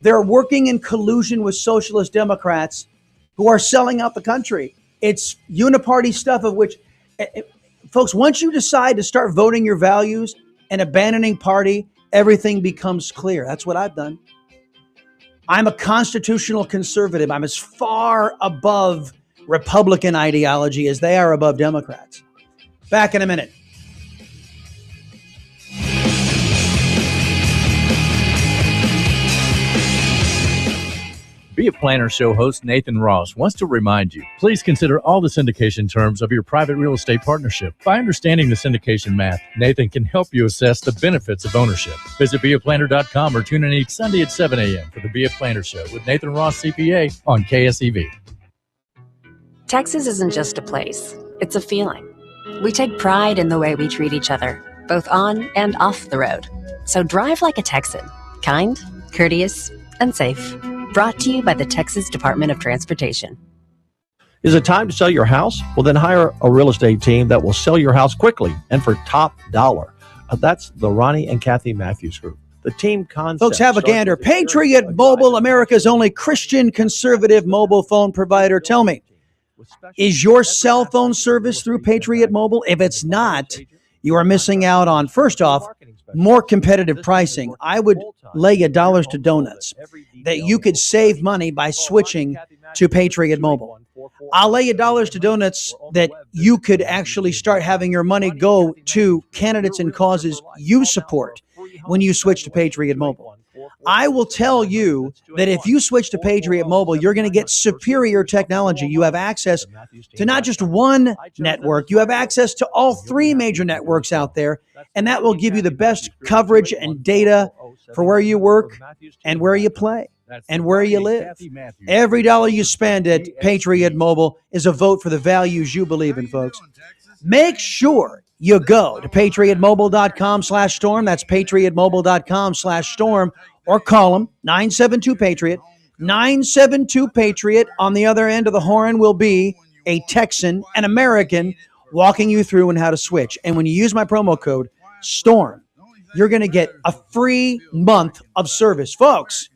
They're working in collusion with socialist Democrats who are selling out the country. It's uniparty stuff of which, folks, once you decide to start voting your values and abandoning party, everything becomes clear. That's what I've done. I'm a constitutional conservative. I'm as far above Republican ideology as they are above Democrats. Back in a minute. Be a Planner Show host Nathan Ross wants to remind you, please consider all the syndication terms of your private real estate partnership. By understanding the syndication math, Nathan can help you assess the benefits of ownership. Visit beaplanner.com or tune in each Sunday at 7 a.m. for the Be a Planner Show with Nathan Ross, CPA, on KSEV. Texas isn't just a place, it's a feeling. We take pride in the way we treat each other, both on and off the road. So drive like a Texan, kind, courteous, and safe. Brought to you by the Texas Department of Transportation. Is it time to sell your house? Well, then hire a real estate team that will sell your house quickly and for top dollar. That's the Ronnie and Kathy Matthews Group. The team concept. Folks, have a gander. Patriot Mobile, America's only Christian conservative mobile phone provider. Tell me, is your cell phone service through Patriot Mobile? If it's not, you are missing out on, first off, more competitive pricing. I would lay you dollars to donuts that you could save money by switching to Patriot Mobile. I'll lay you dollars to donuts that you could actually start having your money go to candidates and causes you support when you switch to Patriot Mobile. I will tell you that if you switch to Patriot Mobile, you're going to get superior technology. You have access to not just one network, you have access to all three major networks out there, and that will give you the best coverage and data for where you work and where you play and where you live. Every dollar you spend at Patriot Mobile is a vote for the values you believe in, folks. Make sure you go to patriotmobile.com/storm. That's patriotmobile.com/storm, or call them 972-PATRIOT. 972-PATRIOT. On the other end of the horn will be a Texan, an American, walking you through and how to switch. And when you use my promo code STORM, you're going to get a free month of service. Folks,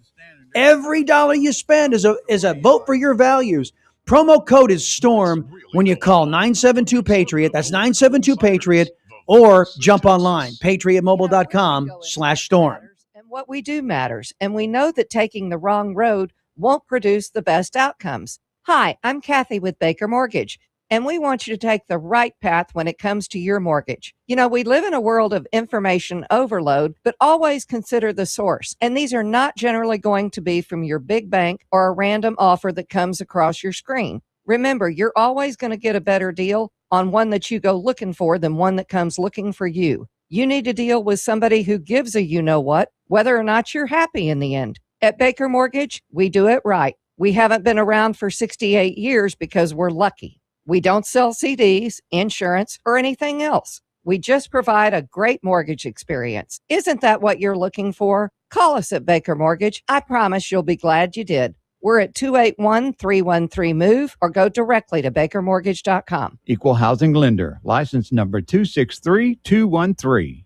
every dollar you spend is a vote for your values. Promo code is STORM when you call 972-PATRIOT. That's 972-PATRIOT, or jump online, patriotmobile.com/storm. And what we do matters, and we know that taking the wrong road won't produce the best outcomes. Hi, I'm Kathy with Baker Mortgage, and we want you to take the right path when it comes to your mortgage. You know, we live in a world of information overload, but always consider the source. And these are not generally going to be from your big bank or a random offer that comes across your screen. Remember, you're always going to get a better deal on one that you go looking for than one that comes looking for you. You need to deal with somebody who gives a you-know-what, whether or not you're happy in the end. At Baker Mortgage, we do it right. We haven't been around for 68 years because we're lucky. We don't sell CDs, insurance, or anything else. We just provide a great mortgage experience. Isn't that what you're looking for? Call us at Baker Mortgage. I promise you'll be glad you did. We're at 281-313-MOVE, or go directly to bakermortgage.com. Equal housing lender. License number 263213.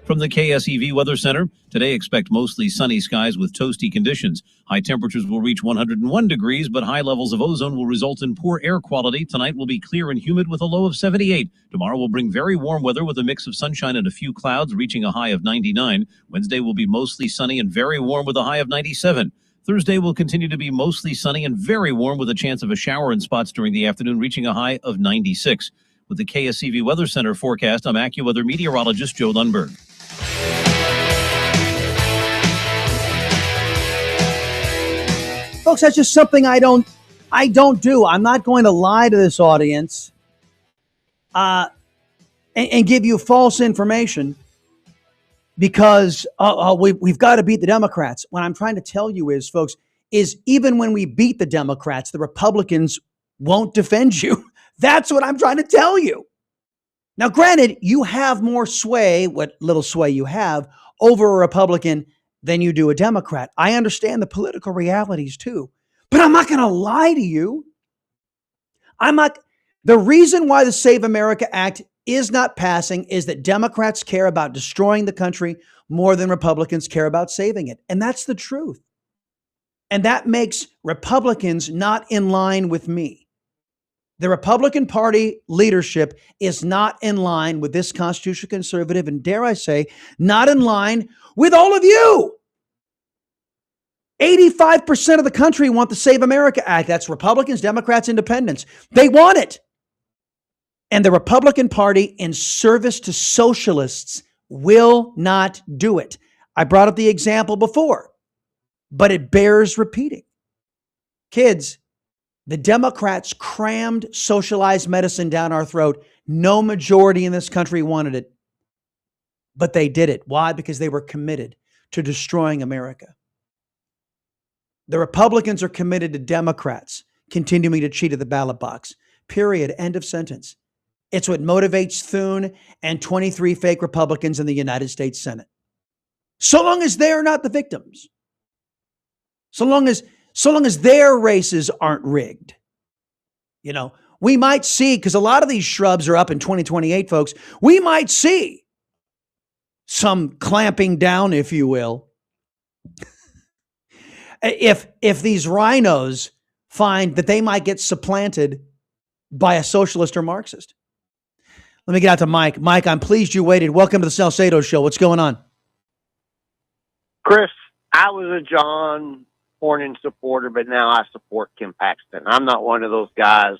From the KSEV Weather Center, today expect mostly sunny skies with toasty conditions. High temperatures will reach 101 degrees, but high levels of ozone will result in poor air quality. Tonight will be clear and humid with a low of 78. Tomorrow will bring very warm weather with a mix of sunshine and a few clouds, reaching a high of 99. Wednesday will be mostly sunny and very warm with a high of 97. Thursday will continue to be mostly sunny and very warm with a chance of a shower in spots during the afternoon, reaching a high of 96. With the KSEV Weather Center forecast, I'm AccuWeather meteorologist Joe Lundberg. Folks, that's just something I don't do. I'm not going to lie to this audience and give you false information because we've got to beat the Democrats. What I'm trying to tell you is, folks, is even when we beat the Democrats, the Republicans won't defend you. That's what I'm trying to tell you. Now, granted, you have more sway, what little sway you have, over a Republican than you do a Democrat. I understand the political realities too, but I'm not going to lie to you. The reason why the Save America Act is not passing is that Democrats care about destroying the country more than Republicans care about saving it. And that's the truth. And that makes Republicans not in line with me. The Republican Party leadership is not in line with this constitutional conservative, and dare I say, not in line with all of you. 85% of the country want the Save America Act. That's Republicans, Democrats, Independents. They want it. And the Republican Party, in service to socialists, will not do it. I brought up the example before, but it bears repeating. Kids, the Democrats crammed socialized medicine down our throat. No majority in this country wanted it, but they did it. Why? Because they were committed to destroying America. The Republicans are committed to Democrats continuing to cheat at the ballot box. Period. End of sentence. It's what motivates Thune and 23 fake Republicans in the United States Senate. So long as they're not the victims. So long as their races aren't rigged. You know, we might see, because a lot of these shrubs are up in 2028, folks, we might see some clamping down, if you will, if these rhinos find that they might get supplanted by a socialist or Marxist. Let me get out to Mike. Mike, I'm pleased you waited. Welcome to the Salcedo Show. What's going on? Chris, I was a John Cornyn supporter, but now I support Ken Paxton. I'm not one of those guys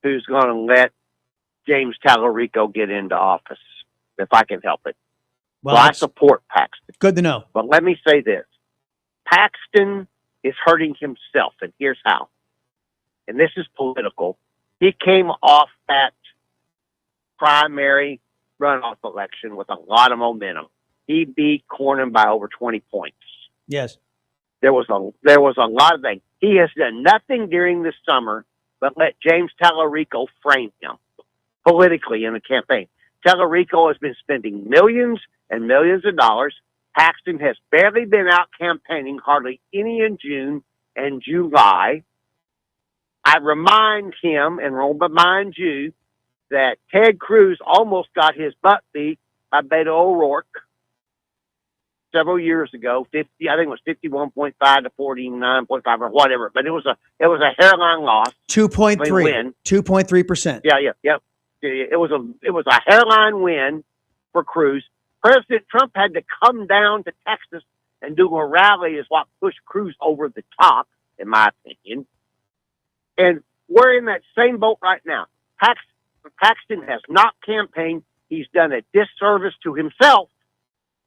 who's going to let James Tallarico get into office. if I can help it. Well, So I that's support Paxton. good to know. But let me say this. Paxton is hurting himself, and here's how. And this is political. He came off that primary runoff election with a lot of momentum. He beat Cornyn by over 20 points. Yes. There was a lot of things. He has done nothing during the summer but let James Tallarico frame him politically in the campaign. Tallarico has been spending millions and millions of dollars. Paxton has barely been out campaigning, hardly any in June and July. I remind him and remind you that Ted Cruz almost got his butt beat by Beto O'Rourke several years ago. I think it was 51.5 to 49.5 or whatever, but it was a hairline loss. 2.3. 2.3%. Yeah. It was a hairline win for Cruz. President Trump had to come down to Texas and do a rally is what pushed Cruz over the top, in my opinion. And we're in that same boat right now. Paxton has not campaigned. He's done a disservice to himself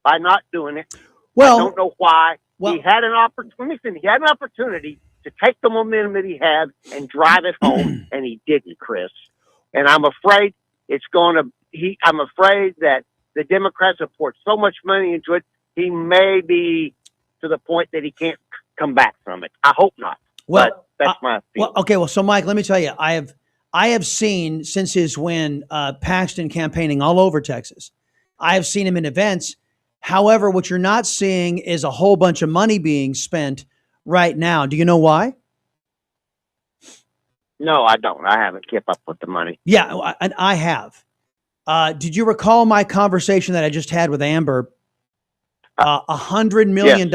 by not doing it. Well, I don't know why. He had an opportunity. He had an opportunity to take the momentum that he had and drive it home, and he didn't, Chris. And I'm afraid I'm afraid that the Democrats have poured so much money into it, he may be to the point that he can't come back from it. I hope not. Well, but that's my feeling. Okay. So Mike, let me tell you, I have seen since his win, Paxton campaigning all over Texas. I have seen him in events. However, what you're not seeing is a whole bunch of money being spent right now. Do you know why? No, I don't. I haven't kept up with the money. Yeah, and I have. Did you recall my conversation that I just had with Amber? $100 million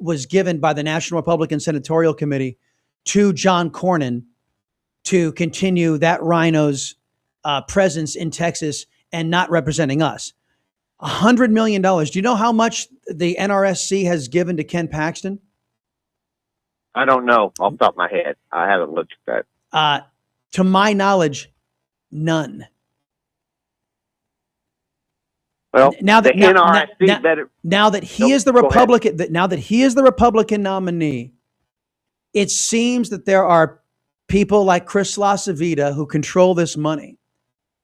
was given by the National Republican Senatorial Committee to John Cornyn to continue that rhino's presence in Texas and not representing us. $100 million. Do you know how much the NRSC has given to Ken Paxton? I don't know off the top of my head. I haven't looked at that. To my knowledge, none. Well, now that the NRSC better. Now that he is the Republican, now that he is the Republican nominee, it seems that there are people like Chris LaCivita who control this money,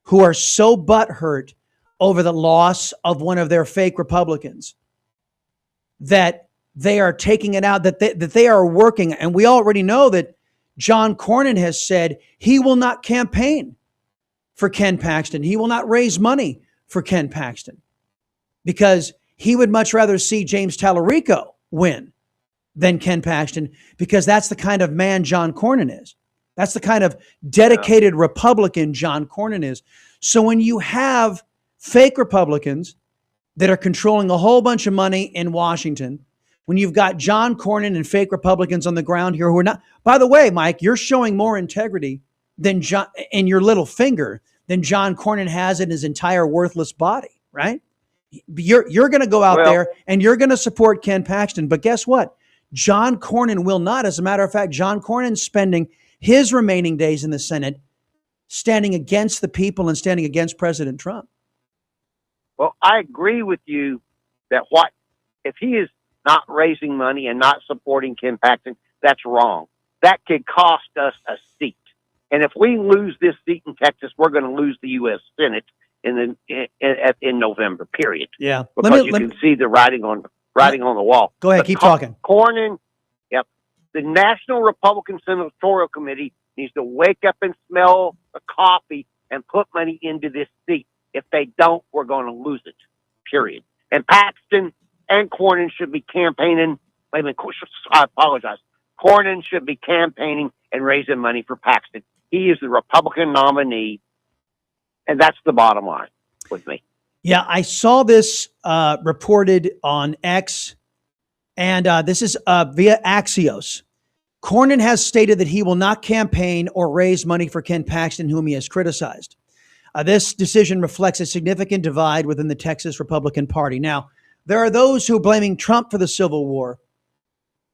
who are so butthurt over the loss of one of their fake Republicans that they are taking it out, that they are working. And we already know that John Cornyn has said he will not campaign for Ken Paxton. He will not raise money for Ken Paxton because he would much rather see James Tallarico win than Ken Paxton, because that's the kind of man John Cornyn is. That's the kind of dedicated Republican John Cornyn is. So when you have fake Republicans that are controlling a whole bunch of money in Washington, when you've got John Cornyn and fake Republicans on the ground here who are not, by the way, Mike, you're showing more integrity than John in your little finger than John Cornyn has in his entire worthless body, right? You're going to go out there and you're going to support Ken Paxton. But guess what? John Cornyn will not. As a matter of fact, John Cornyn's spending his remaining days in the Senate standing against the people and standing against President Trump. Well, I agree with you that if he is not raising money and not supporting Ken Paxton, that's wrong. That could cost us a seat. And if we lose this seat in Texas, we're going to lose the U.S. Senate in November, period. Yeah. Because you can see the writing on the wall. Go ahead, keep talking. Cornyn, the National Republican Senatorial Committee needs to wake up and smell the coffee and put money into this seat. If they don't, we're going to lose it, period. And Paxton and Cornyn should be campaigning. I apologize. Cornyn should be campaigning and raising money for Paxton. He is the Republican nominee, and that's the bottom line with me. Yeah, I saw this reported on X, and this is via Axios. Cornyn has stated that he will not campaign or raise money for Ken Paxton, whom he has criticized. This decision reflects a significant divide within the Texas Republican Party. Now, there are those who are blaming Trump for the Civil War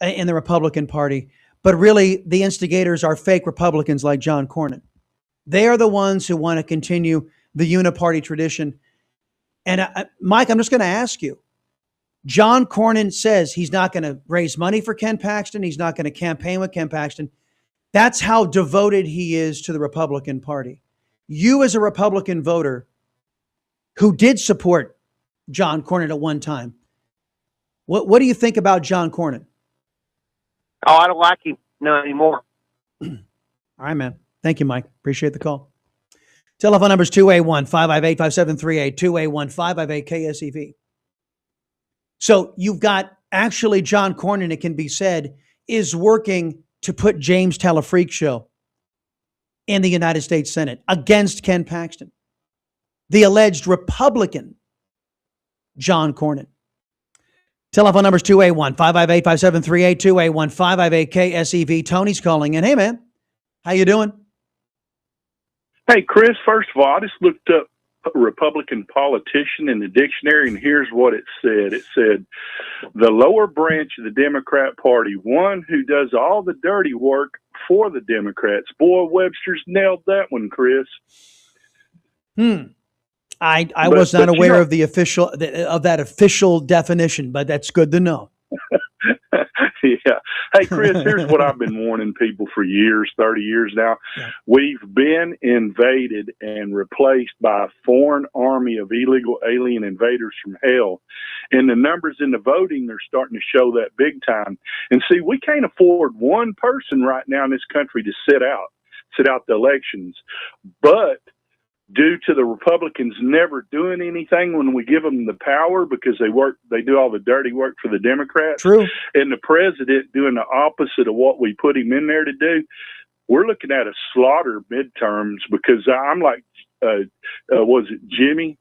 in the Republican Party, but really the instigators are fake Republicans like John Cornyn. They are the ones who want to continue the uniparty tradition. And Mike, I'm just going to ask you. John Cornyn says he's not going to raise money for Ken Paxton. He's not going to campaign with Ken Paxton. That's how devoted he is to the Republican Party. You, as a Republican voter who did support John Cornyn at one time, what do you think about John Cornyn? Oh, I don't like him no anymore. All right, man. Thank you, Mike. Appreciate the call. Telephone number is 281-558-5738, 281-558-KSEV. So you've got actually John Cornyn, it can be said, is working to put James Telefreak in the United States Senate against Ken Paxton, the alleged Republican John Cornyn. Telephone number is 281-558-5738, 281-558-KSEV. Tony's calling in. Hey, man. How you doing? Hey, Chris, first of all, I just looked up a Republican politician in the dictionary, and here's what it said. It said, the lower branch of the Democrat Party, one who does all the dirty work for the Democrats. Boy, Webster's nailed that one, Chris. I was not aware of the official of that official definition, but that's good to know. Yeah. Hey, Chris, here's what I've been warning people for years, 30 years now. Yeah. We've been invaded and replaced by a foreign army of illegal alien invaders from hell. And the numbers in the voting are starting to show that big time. And see, we can't afford one person right now in this country to sit out the elections. But due to the Republicans never doing anything when we give them the power, because they do all the dirty work for the Democrats. True. And the president doing the opposite of what we put him in there to do. We're looking at a slaughter midterms, because I'm like, was it Jimmy?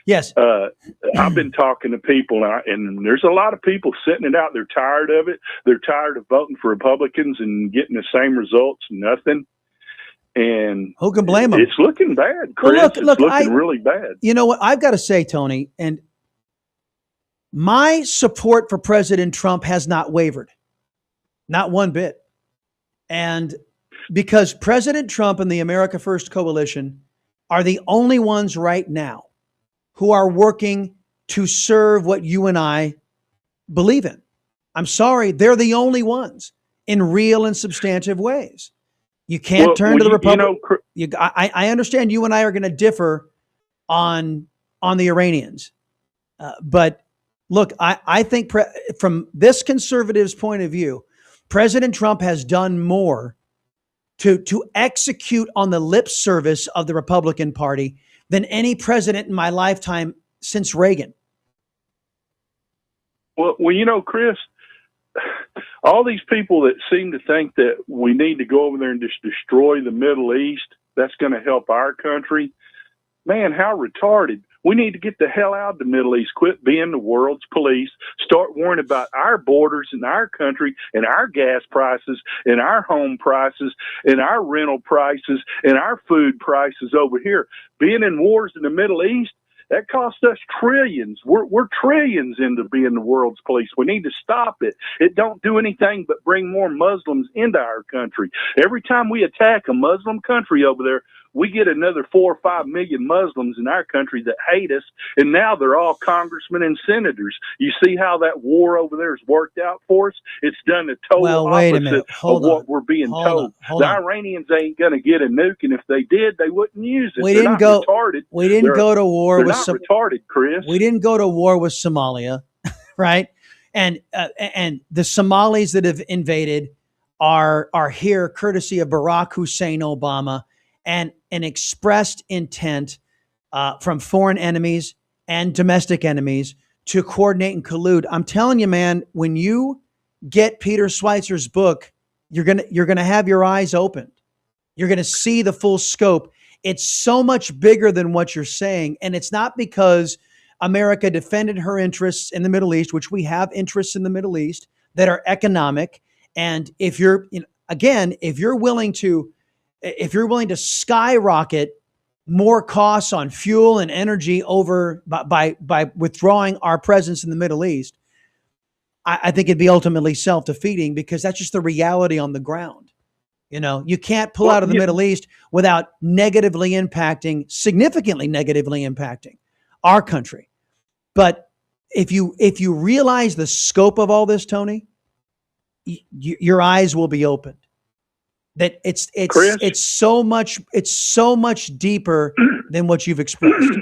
Yes. I've been talking to people, and there's a lot of people sitting it out. They're tired of it. They're tired of voting for Republicans and getting the same results, nothing. And who can blame them? It's looking bad, Chris. Well, it's looking really bad. You know what? I've got to say, Tony, and my support for President Trump has not wavered. Not one bit. And because President Trump and the America First Coalition are the only ones right now who are working to serve what you and I believe in. I'm sorry, they're the only ones in real and substantive ways. You can't turn to the Republic. I understand you and I are going to differ on the Iranians. But look, I think from this conservative's point of view, President Trump has done more to execute on the lip service of the Republican Party than any president in my lifetime since Reagan. Well, Chris, all these people that seem to think that we need to go over there and just destroy the Middle East, that's going to help our country. Man, how retarded. We need to get the hell out of the Middle East, quit being the world's police, start worrying about our borders and our country and our gas prices and our home prices and our rental prices and our food prices over here. Being in wars in the Middle East, that costs us trillions. We're trillions into being the world's police. We need to stop it. It don't do anything but bring more Muslims into our country. Every time we attack a Muslim country over there, we get another 4 or 5 million Muslims in our country that hate us, and now they're all congressmen and senators. You see how that war over there has worked out for us? It's done the total opposite of what we're being told. The Iranians ain't going to get a nuke, and if they did, they wouldn't use it. We They're didn't not go. retarded. We didn't go to war with retarded, Chris. We didn't go to war with Somalia, right? And the Somalis that have invaded are here courtesy of Barack Hussein Obama, and an expressed intent from foreign enemies and domestic enemies to coordinate and collude. I'm telling you, man, when you get Peter Schweizer's book, you're gonna have your eyes opened. You're gonna see the full scope. It's so much bigger than what you're saying, and it's not because America defended her interests in the Middle East, which we have interests in the Middle East that are economic. And if you're willing to skyrocket more costs on fuel and energy over by withdrawing our presence in the Middle East, I think it'd be ultimately self-defeating, because that's just the reality on the ground. You can't pull out of the Middle East without significantly negatively impacting our country. But if you realize the scope of all this, Tony, your eyes will be opened. That it's so much deeper than what you've expressed.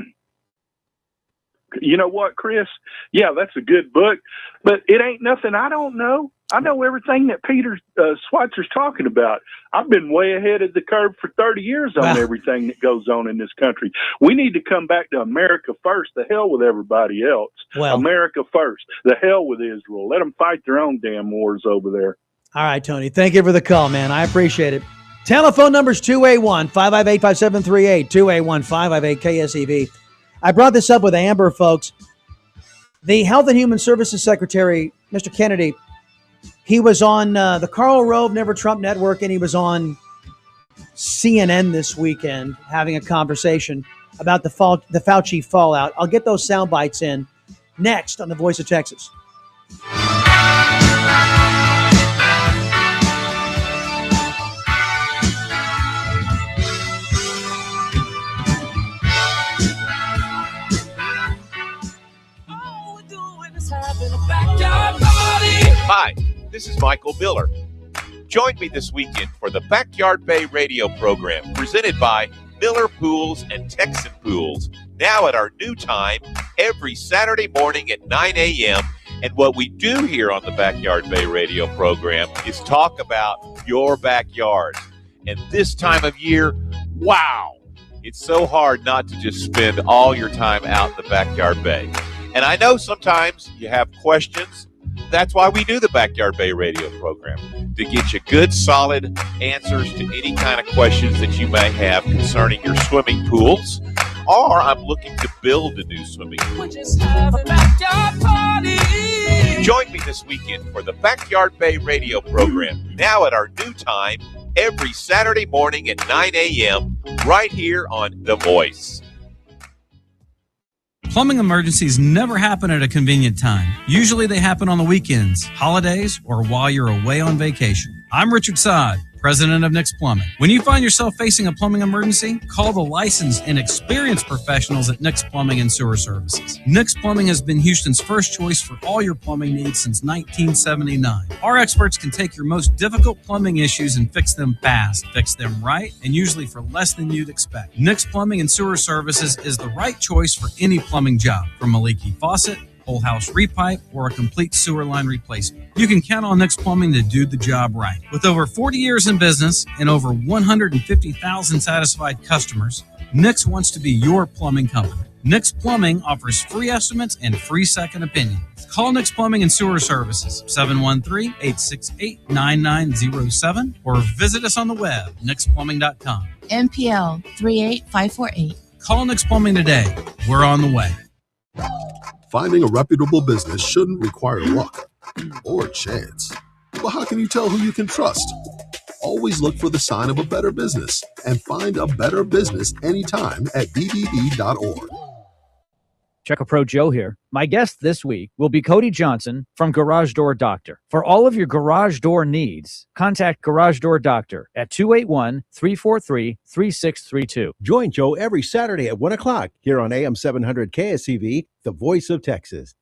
You know what, Chris? Yeah, that's a good book, but it ain't nothing I don't know. I know everything that Peter Schweitzer's talking about. I've been way ahead of the curve for 30 years on everything that goes on in this country. We need to come back to America first. The hell with everybody else. Well, America first. The hell with Israel. Let them fight their own damn wars over there. All right, Tony. Thank you for the call, man. I appreciate it. Telephone number's 281-558-5738, 281-558-KSEV. I brought this up with Amber, folks. The Health and Human Services Secretary, Mr. Kennedy, he was on the Karl Rove Never Trump Network, and he was on CNN this weekend having a conversation about the Fauci fallout. I'll get those sound bites in next on The Voice of Texas. Hi, this is Michael Biller. Join me this weekend for the Backyard Bay radio program presented by Miller Pools and Texan Pools, now at our new time every Saturday morning at 9 a.m. And what we do here on the Backyard Bay radio program is talk about your backyard. And this time of year, wow, it's so hard not to just spend all your time out in the Backyard Bay. And I know sometimes you have questions. That's why we do the Backyard Bay radio program, to get you good, solid answers to any kind of questions that you may have concerning your swimming pools, or I'm looking to build a new swimming pool. Join me this weekend for the Backyard Bay radio program, now at our new time, every Saturday morning at 9 a.m., right here on The Voice. Plumbing emergencies never happen at a convenient time. Usually they happen on the weekends, holidays, or while you're away on vacation. I'm Richard Saad, president of Nick's Plumbing. When you find yourself facing a plumbing emergency, call the licensed and experienced professionals at Nick's Plumbing and Sewer Services. Nick's Plumbing has been Houston's first choice for all your plumbing needs since 1979. Our experts can take your most difficult plumbing issues and fix them fast, fix them right, and usually for less than you'd expect. Nick's Plumbing and Sewer Services is the right choice for any plumbing job, from a leaky faucet, whole house repipe, or a complete sewer line replacement. You can count on Nick's Plumbing to do the job right. With over 40 years in business and over 150,000 satisfied customers, Nick's wants to be your plumbing company. Nick's Plumbing offers free estimates and free second opinions. Call Nick's Plumbing and Sewer Services, 713-868-9907, or visit us on the web, nicksplumbing.com. NPL 38548. Call Nick's Plumbing today. We're on the way. Finding a reputable business shouldn't require luck or chance. But how can you tell who you can trust? Always look for the sign of a better business and find a better business anytime at bbb.org. Checker Pro Joe here. My guest this week will be Cody Johnson from Garage Door Doctor. For all of your garage door needs, contact Garage Door Doctor at 281-343-3632. Join Joe every Saturday at 1 o'clock here on AM 700 KSEV, the voice of Texas.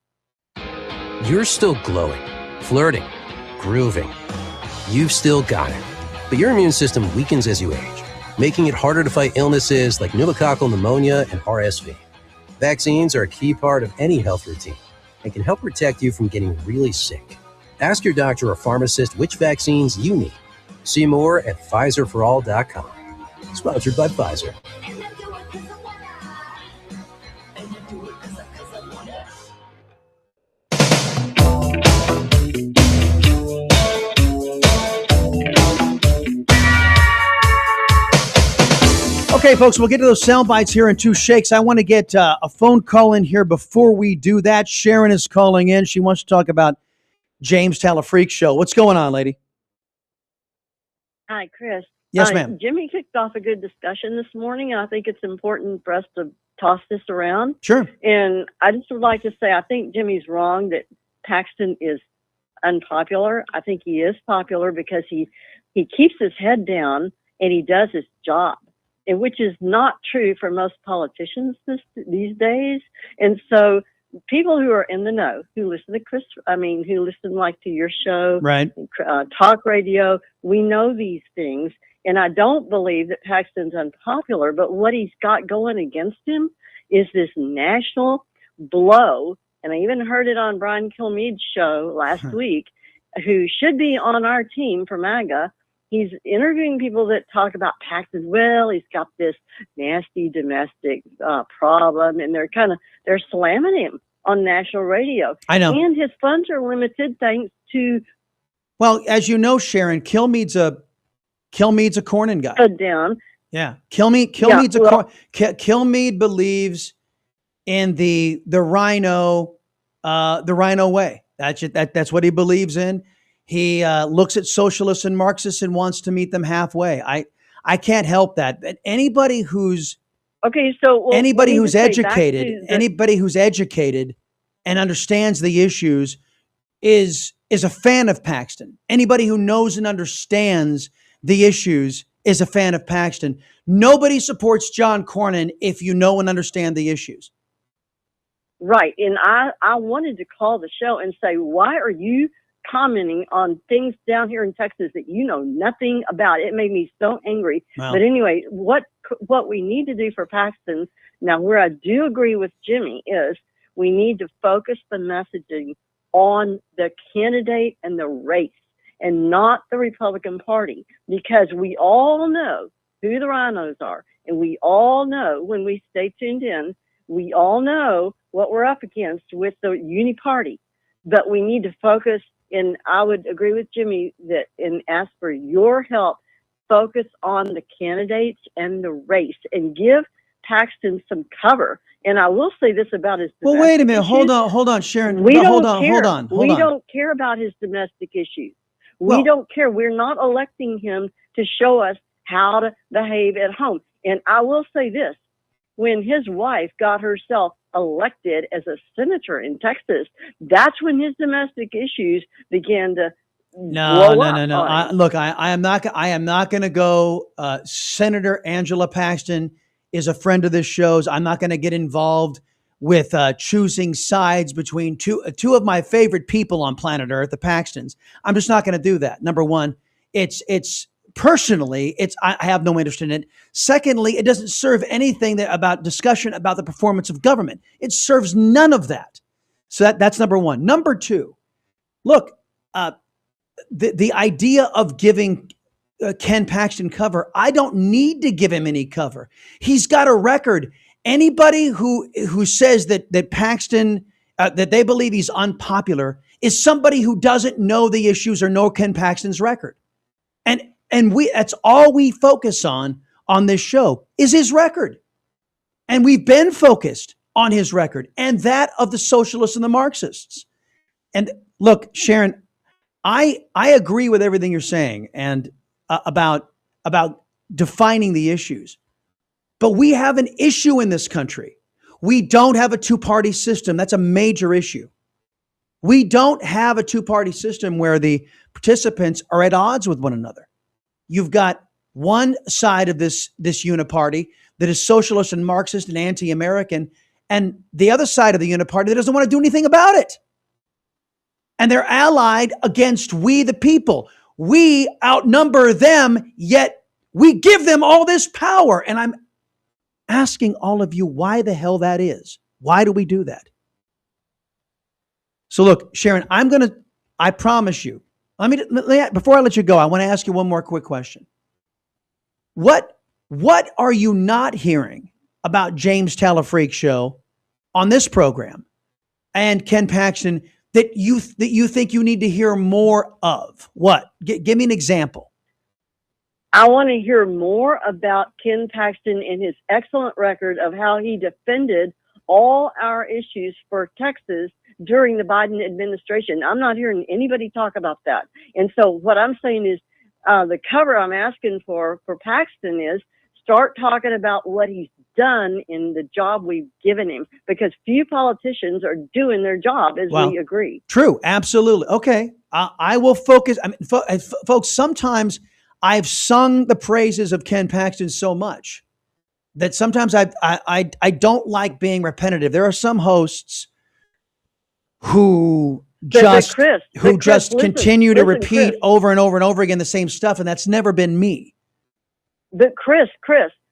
You're still glowing, flirting, grooving. You've still got it. But your immune system weakens as you age, making it harder to fight illnesses like pneumococcal pneumonia and RSV. Vaccines are a key part of any health routine and can help protect you from getting really sick. Ask your doctor or pharmacist which vaccines you need. See more at PfizerForAll.com. Sponsored by Pfizer. Okay, folks, we'll get to those sound bites here in two shakes. I want to get a phone call in here before we do that. Sharon is calling in. She wants to talk about James Talafreak show. What's going on, lady? Hi, Chris. Yes, ma'am. Jimmy kicked off a good discussion this morning, and I think it's important for us to toss this around. Sure. And I just would like to say I think Jimmy's wrong that Paxton is unpopular. I think he is popular because he keeps his head down and he does his job. and which is not true for most politicians these days. And so people who are in the know, who listen to who listen like to your show, right, talk radio, we know these things. And I don't believe that Paxton's unpopular, but what he's got going against him is this national blow. And I even heard it on Brian Kilmeade's show last week, who should be on our team for MAGA. He's interviewing people that talk about Paxton. Well, he's got this nasty domestic problem, and they're slamming him on national radio. I know. And his funds are limited thanks to. Well, as you know, Sharon, Kilmeade's a Cornyn guy. Down. Yeah, Kilmeade believes in the Rhino way. That's what he believes in. He looks at socialists and Marxists and wants to meet them halfway. I can't help that. But anybody who's educated, and understands the issues is a fan of Paxton. Anybody who knows and understands the issues is a fan of Paxton. Nobody supports John Cornyn if you know and understand the issues. Right. And I wanted to call the show and say, why are you commenting on things down here in Texas that you know nothing about? It made me so angry. Wow. But anyway, what we need to do for Paxton, now where I do agree with Jimmy, is we need to focus the messaging on the candidate and the race and not the Republican Party, because we all know who the rhinos are. And we all know, when we stay tuned in, we all know what we're up against with the uni party. But we need to focus, and I would agree with Jimmy that, and ask for your help, focus on the candidates and the race and give Paxton some cover. And I will say this about his domestic Well, wait a minute. issues. Hold on, Sharon. We Hold don't on. don't care about his domestic issues. We don't care. We're not electing him to show us how to behave at home. And I will say this, when his wife got herself elected as a senator in Texas, that's when his domestic issues began to No. blow I up. am not going to go. Senator Angela Paxton is a friend of this show's. I'm not going to get involved with choosing sides between two of my favorite people on planet Earth, the Paxtons. I'm just not going to do that. Number one, it's personally, I have no interest in it. Secondly, it doesn't serve anything about discussion about the performance of government. It serves none of that. So that's number one. Number two, look, the idea of giving Ken Paxton cover, I don't need to give him any cover. He's got a record. Anybody who says that Paxton, that they believe he's unpopular, is somebody who doesn't know the issues or know Ken Paxton's record. And that's all we focus on this show is his record. And we've been focused on his record and that of the socialists and the Marxists. And look, Sharon, I agree with everything you're saying and about defining the issues. But we have an issue in this country. We don't have a two-party system. That's a major issue. We don't have a two-party system where the participants are at odds with one another. You've got one side of this uniparty that is socialist and Marxist and anti-American, and the other side of the uniparty that doesn't want to do anything about it. And they're allied against we, the people. We outnumber them, yet we give them all this power. And I'm asking all of you why the hell that is. Why do we do that? So look, Sharon, I promise you, before I let you go, I want to ask you one more quick question. What are you not hearing about James Talafreak show on this program and Ken Paxton that you think you need to hear more of? What? Give me an example. I want to hear more about Ken Paxton and his excellent record of how he defended all our issues for Texas during the Biden administration. I'm not hearing anybody talk about that. And so what I'm saying is the cover I'm asking for Paxton is start talking about what he's done in the job we've given him, because few politicians are doing their job, as we agree. True. Absolutely. Okay. I will focus. I mean, folks, sometimes I've sung the praises of Ken Paxton so much that sometimes I don't like being repetitive. There are some hosts who just Chris, continue to listen, repeat Chris. over and over and over again the same stuff, and that's never been me. But Chris,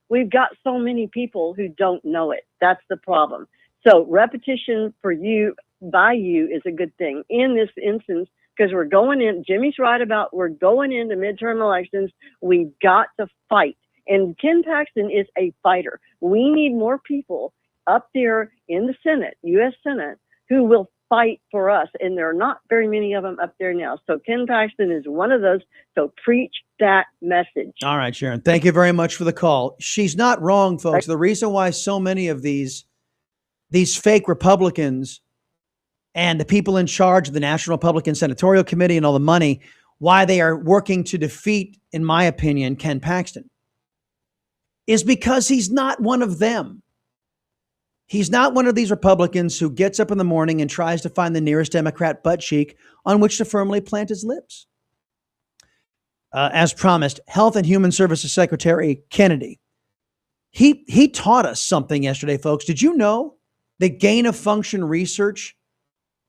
we've got so many people who don't know it. That's the problem. So repetition for you, by you, is a good thing in this instance, because we're going in, Jimmy's right about, we're going into midterm elections. We've got to fight. And Ken Paxton is a fighter. We need more people up there in the Senate, U.S. Senate, who will fight for us. And there are not very many of them up there now. So Ken Paxton is one of those. So preach that message. All right, Sharon. Thank you very much for the call. She's not wrong, folks. The reason why so many of these fake Republicans and the people in charge of the National Republican Senatorial Committee and all the money, why they are working to defeat, in my opinion, Ken Paxton, is because he's not one of them. He's not one of these Republicans who gets up in the morning and tries to find the nearest Democrat butt cheek on which to firmly plant his lips. As promised, Health and Human Services Secretary Kennedy, he taught us something yesterday, folks. Did you know that gain of function research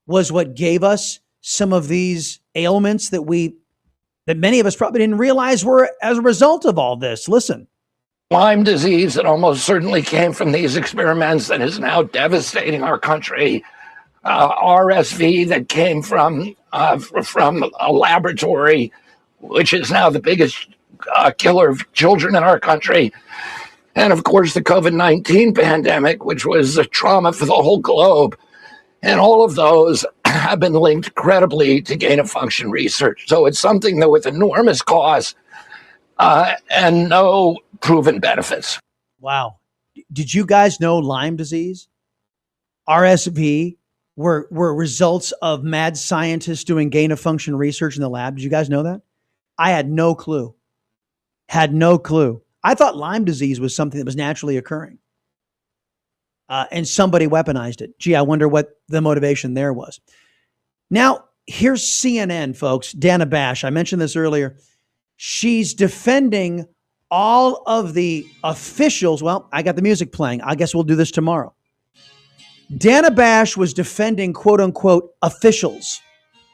was what gave us some of these ailments that many of us probably didn't realize were as a result of all this? Listen. Lyme disease that almost certainly came from these experiments and is now devastating our country. RSV that came from a laboratory, which is now the biggest killer of children in our country. And of course, the COVID-19 pandemic, which was a trauma for the whole globe. And all of those have been linked credibly to gain of function research. So it's something that with enormous cost and no proven benefits. Wow. Did you guys know Lyme disease, RSV were results of mad scientists doing gain of function research in the lab? Did you guys know that? I had no clue. I thought Lyme disease was something that was naturally occurring. And somebody weaponized it. Gee, I wonder what the motivation there was. Now, here's CNN, folks. Dana Bash. I mentioned this earlier. She's defending all of the officials. Well, I got the music playing. I guess we'll do this tomorrow. Dana Bash was defending, quote unquote, officials,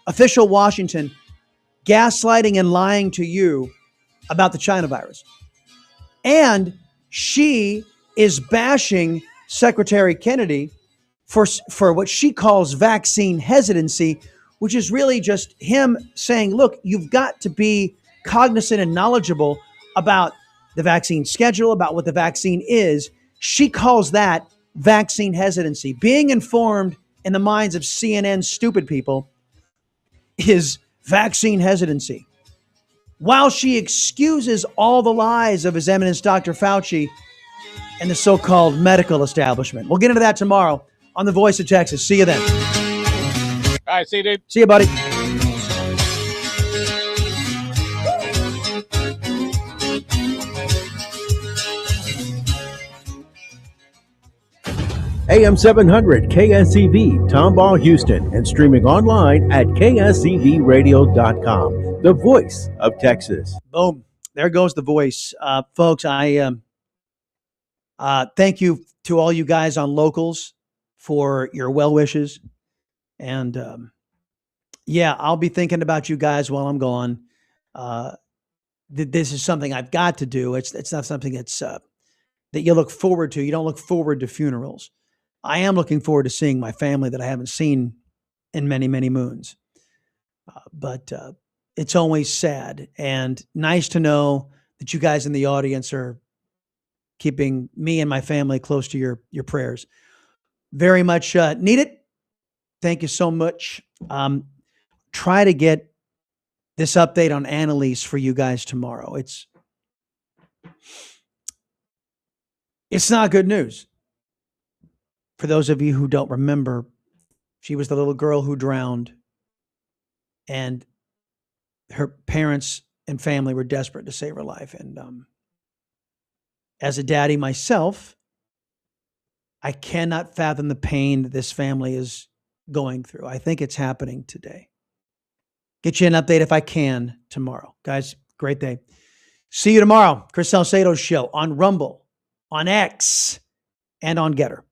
official Washington, gaslighting and lying to you about the China virus. And she is bashing Secretary Kennedy for what she calls vaccine hesitancy, which is really just him saying, look, you've got to be cognizant and knowledgeable about the vaccine schedule, about what the vaccine is. She calls that vaccine hesitancy. Being informed in the minds of CNN stupid people is vaccine hesitancy. While she excuses all the lies of His Eminence Dr. Fauci and the so-called medical establishment. We'll get into that tomorrow on The Voice of Texas. See you then. All right, see you, dude. See you, buddy. AM 700 KSEV, Tomball, Houston, and streaming online at ksevradio.com. The Voice of Texas. Boom. There goes the voice. Folks, I thank you to all you guys on Locals for your well wishes. And yeah, I'll be thinking about you guys while I'm gone. This is something I've got to do. It's not something that's that you look forward to. You don't look forward to funerals. I am looking forward to seeing my family that I haven't seen in many, many moons. But it's always sad and nice to know that you guys in the audience are keeping me and my family close to your prayers. Very much need it. Thank you so much. Try to get this update on Annalise for you guys tomorrow. It's not good news. For those of you who don't remember, she was the little girl who drowned, and her parents and family were desperate to save her life. And as a daddy myself, I cannot fathom the pain that this family is going through. I think it's happening today. Get you an update if I can tomorrow. Guys, great day. See you tomorrow. Chris Salcedo's show on Rumble. on X, and on Getter.